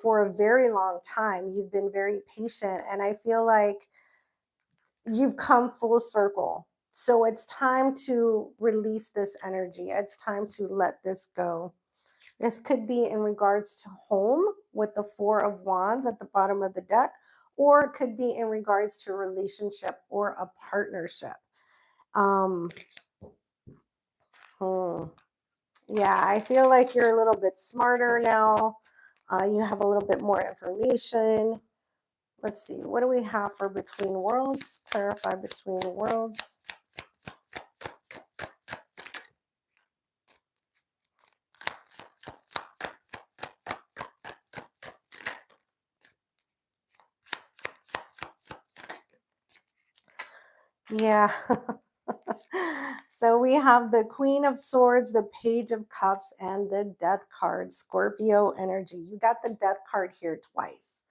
Speaker 1: for a very long time. You've been very patient, and I feel like you've come full circle. So it's time to release this energy. It's time to let this go. This could be in regards to home with the 4 of Wands at the bottom of the deck, or it could be in regards to a relationship or a partnership. Um, hmm. Yeah, I feel like you're a little bit smarter now. You have a little bit more information. Let's see, what do we have for between worlds? Clarify between worlds. Yeah. So we have the Queen of Swords, the Page of Cups, and the Death card, Scorpio energy. You got the Death card here twice.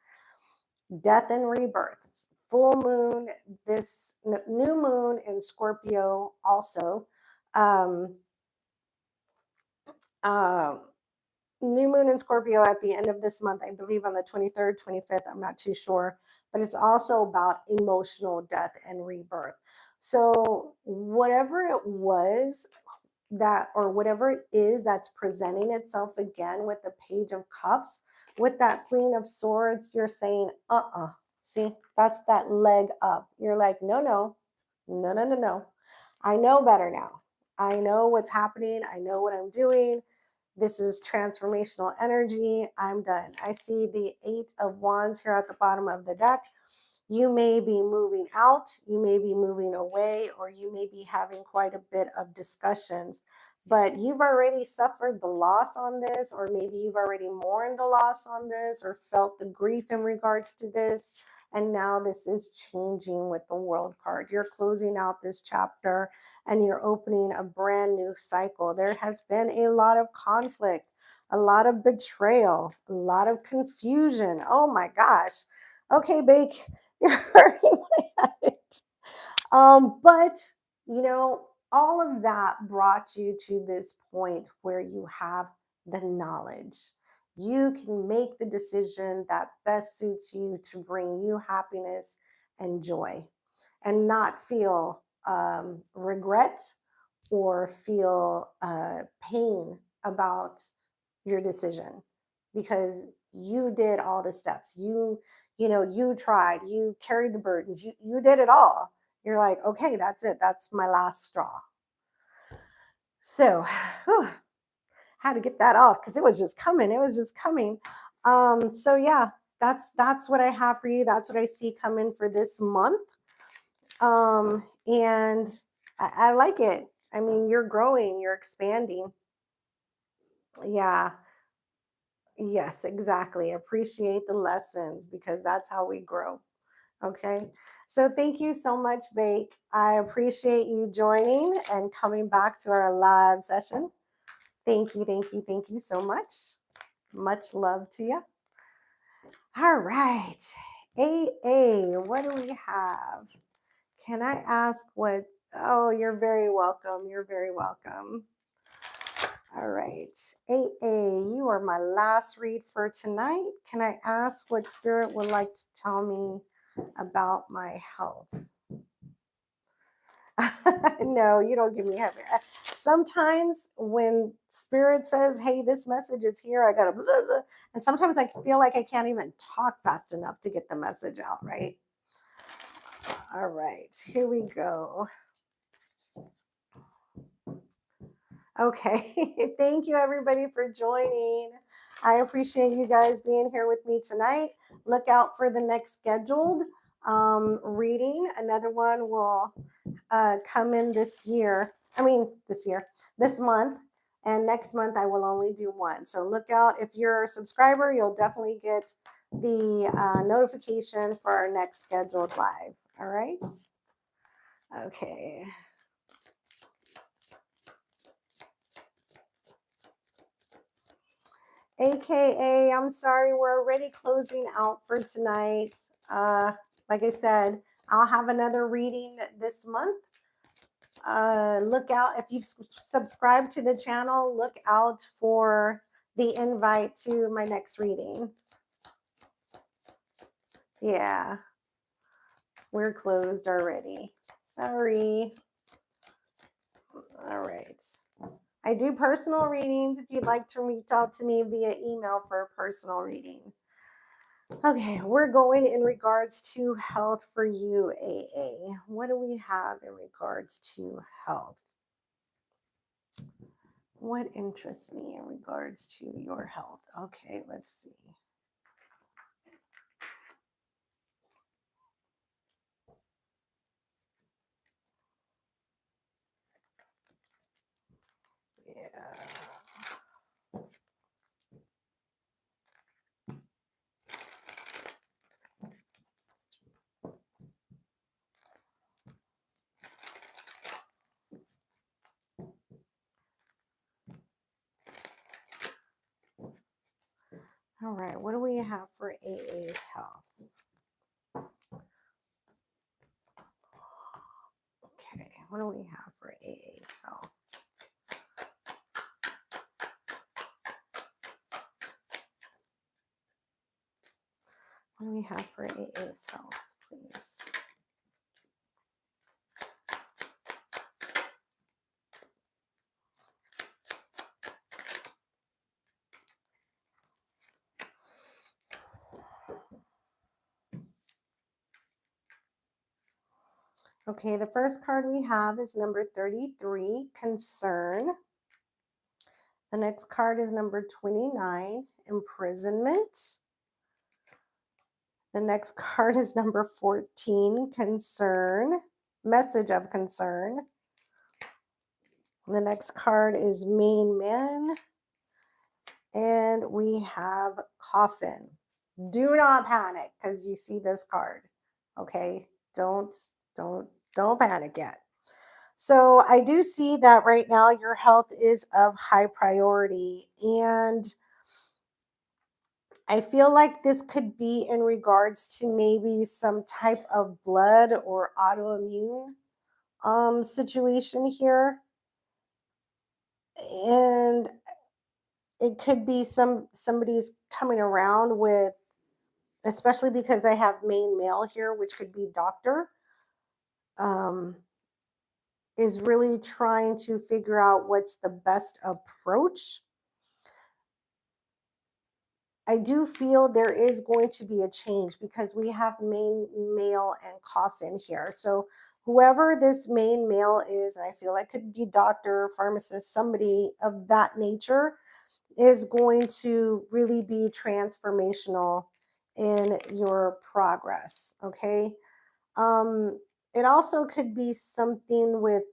Speaker 1: Death and rebirth. Full moon, this new moon in Scorpio also. Um, uh, New moon in Scorpio at the end of this month, I believe on the 23rd, 25th, I'm not too sure, but it's also about emotional death and rebirth. So, whatever it was that, or whatever it is that's presenting itself again with the Page of Cups, with that Queen of Swords, you're saying, see, that's that leg up. You're like, no. I know better now. I know what's happening. I know what I'm doing. This is transformational energy. I'm done. I see the 8 of Wands here at the bottom of the deck. You may be moving out, you may be moving away, or you may be having quite a bit of discussions. But you've already suffered the loss on this, or maybe you've already mourned the loss on this, or felt the grief in regards to this. And now this is changing with the World card. You're closing out this chapter and you're opening a brand new cycle. There has been a lot of conflict, a lot of betrayal, a lot of confusion. Oh my gosh. Okay, Bake, you're hurting my head. But you know, all of that brought you to this point where you have the knowledge. You can make the decision that best suits you to bring you happiness and joy, and not feel regret or feel pain about your decision, because you did all the steps. You tried, you carried the burdens, you did it all. You're like, okay, that's it, that's my last straw. So whew, had to get that off because it was just coming. So yeah, that's what I have for you. That's what I see coming for this month. And I like it. I mean, you're growing, you're expanding. Yeah. Yes, exactly. Appreciate the lessons, because that's how we grow. Okay. So thank you so much, Bake. I appreciate you joining and coming back to our live session. Thank you so much. Much love to you. All right. AA, what do we have? Can I ask what? Oh, you're very welcome. You're very welcome. All right. AA, you are my last read for tonight. Can I ask what Spirit would like to tell me about my health? No, you don't give me heavy. Sometimes when Spirit says, hey, this message is here, I got to, blah, blah, and sometimes I feel like I can't even talk fast enough to get the message out, right? All right, here we go. Okay, thank you everybody for joining. I appreciate you guys being here with me tonight. Look out for the next scheduled reading. Another one will come in this month. And next month I will only do one. So look out. If you're a subscriber, you'll definitely get the notification for our next scheduled live. All right. Okay. AKA, I'm sorry, we're already closing out for tonight. Like I said, I'll have another reading this month. Look out if you've subscribed to the channel, look out for the invite to my next reading. Yeah, we're closed already. Sorry. All right. I do personal readings if you'd like to reach out to me via email for a personal reading. Okay, we're going in regards to health for you, AA. What do we have in regards to health? What interests me in regards to your health? Okay, let's see. Yeah. All right, what do we have for AA's health? Okay, what do we have for AA's health? What do we have for AA's health, please? Okay, the first card we have is number 33, concern. The next card is number 29, imprisonment. The next card is number 14, concern, message of concern. The next card is main man. And we have coffin. Do not panic because you see this card. Okay? Don't panic yet. So I do see that right now your health is of high priority, and I feel like this could be in regards to maybe some type of blood or autoimmune situation here. And it could be somebody's coming around with, especially because I have main male here, which could be doctor, um, is really trying to figure out what's the best approach. I do feel there is going to be a change because we have main male and coffin here. So whoever this main male is, and I feel like could be doctor, pharmacist, somebody of that nature, is going to really be transformational in your progress. Okay. It also could be something with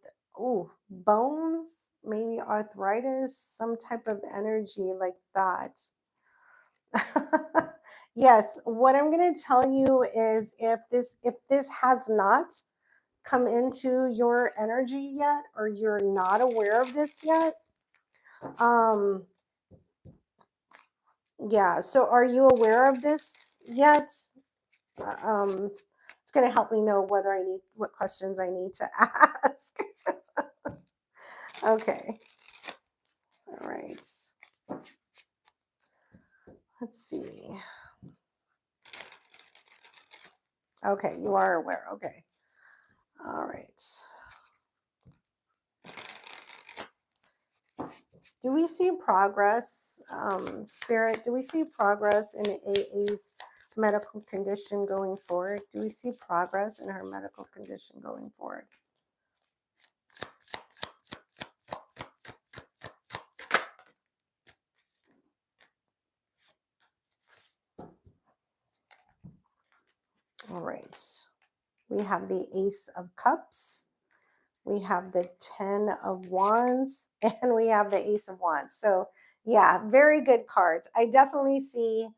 Speaker 1: bones, maybe arthritis, some type of energy like that. Yes, what I'm going to tell you is if this has not come into your energy yet, or you're not aware of this yet, um yeah, so are you aware of this yet? Um it's going to help me know whether I need what questions I need to ask. Okay. All right. Let's see. Okay, you are aware. Okay. All right. Do we see progress, Spirit? Do we see progress in AA's medical condition going forward? Do we see progress in her medical condition going forward? All right. We have the Ace of Cups. We have the 10 of Wands and we have the Ace of Wands. So, yeah, very good cards. I definitely see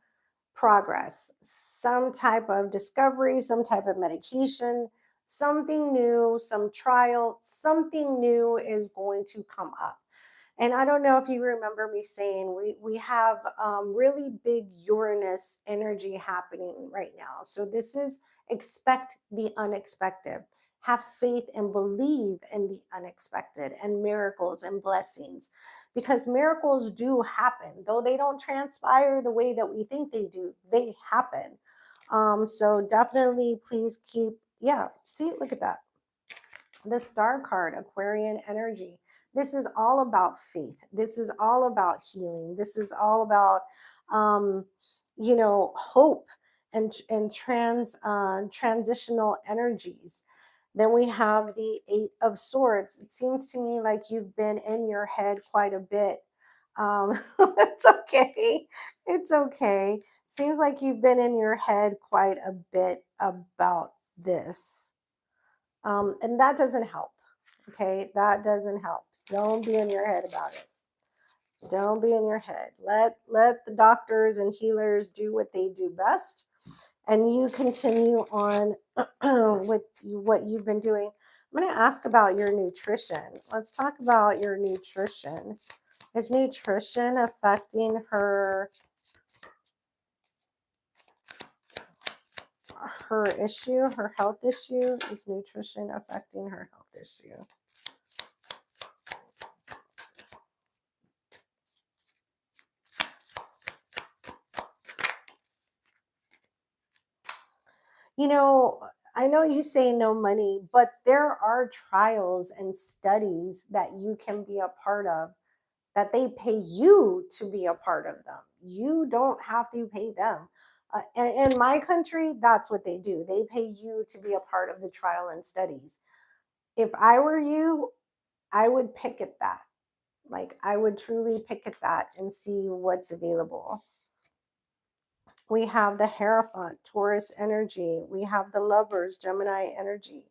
Speaker 1: progress, some type of discovery, some type of medication, something new, some trial, something new is going to come up. And I don't know if you remember me saying we have really big Uranus energy happening right now. So this is expect the unexpected. Have faith and believe in the unexpected and miracles and blessings, because miracles do happen, though they don't transpire the way that we think they do. They happen. So definitely, please keep. Yeah, see, look at that, the star card, Aquarian energy. This is all about faith. This is all about healing. This is all about, um, hope and transitional energies. Then we have the Eight of Swords. It seems to me like you've been in your head quite a bit. It's okay. It's okay. Seems like you've been in your head quite a bit about this, and that doesn't help. Okay, that doesn't help. Don't be in your head about it. Don't be in your head. Let the doctors and healers do what they do best, and you continue on with what you've been doing. I'm going to ask about your nutrition. Let's talk about your nutrition. Is nutrition affecting her issue, her health issue? Is nutrition affecting her health issue? You know, I know you say no money, but there are trials and studies that you can be a part of, that they pay you to be a part of them. You don't have to pay them. In my country, that's what they do. They pay you to be a part of the trial and studies. If I were you, I would pick at that. Like, I would truly pick at that and see what's available. We have the Hierophant, Taurus energy. We have the Lovers, Gemini energy.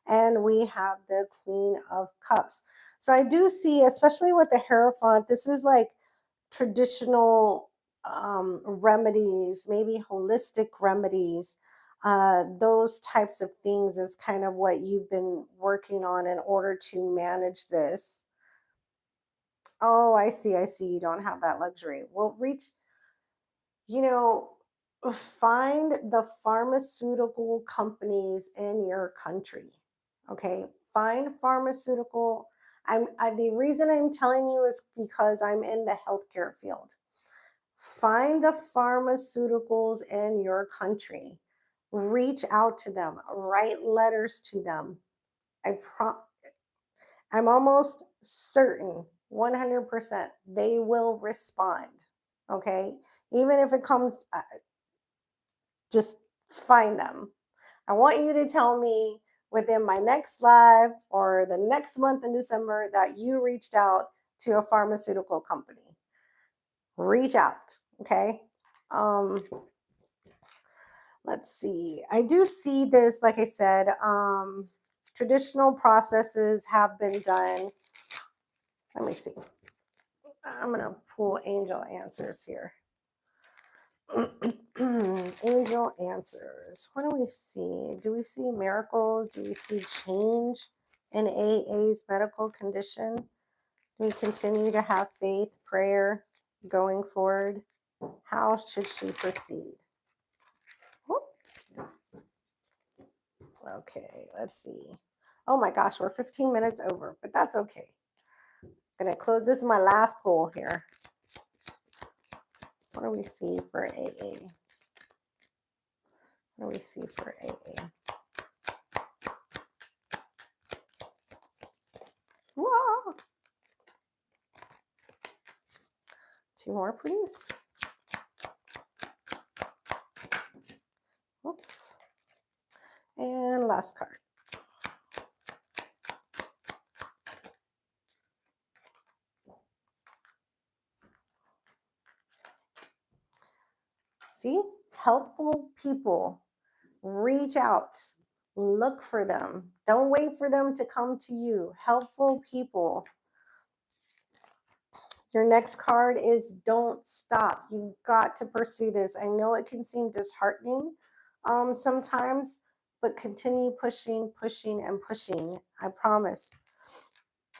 Speaker 1: And we have the Queen of Cups. So I do see, especially with the Hierophant, this is like traditional remedies, maybe holistic remedies. Those types of things is kind of what you've been working on in order to manage this. Oh, I see. I see. You don't have that luxury. Well, you know, find the pharmaceutical companies in your country. Okay, find pharmaceutical. The reason I'm telling you is because I'm in the healthcare field. Find the pharmaceuticals in your country. Reach out to them. Write letters to them. I'm almost certain, 100%, they will respond. Okay, even if it comes, just find them. I want you to tell me within my next live or the next month in December that you reached out to a pharmaceutical company. Reach out, okay? Um, let's see. I do see this, like I said, traditional processes have been done. Let me see. I'm going to pull angel answers here. Angel answers. What do we see? Do we see miracles? Do we see change in AA's medical condition? Do we continue to have faith, prayer going forward? How should she proceed? Whoop. Okay, let's see. Oh my gosh, we're 15 minutes over, but that's okay. I'm going to close. This is my last pull here. What do we see for AA? What do we see for AA? Whoa. Two more, please. Oops. And last card. See, helpful people reach out. Look for them. Don't wait for them to come to you. Helpful people. Your next card is don't stop. You've got to pursue this. I know it can seem disheartening sometimes, but continue pushing, pushing, and pushing. I promise.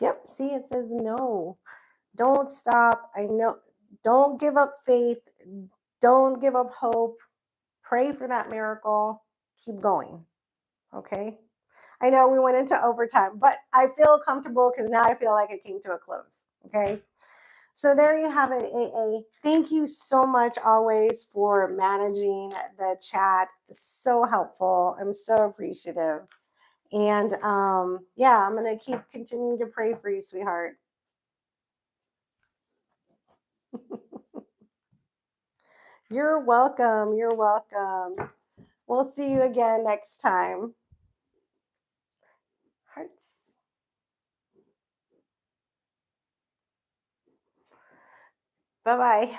Speaker 1: Yep, see, it says no. Don't stop. I know. Don't give up faith. Don't give up hope. Pray for that miracle. Keep going. Okay. I know we went into overtime, but I feel comfortable because now I feel like it came to a close. Okay. So there you have it, AA. Thank you so much always for managing the chat. So helpful. I'm so appreciative. And yeah, I'm going to keep continuing to pray for you, sweetheart. You're welcome. You're welcome. We'll see you again next time. Hearts. Bye-bye.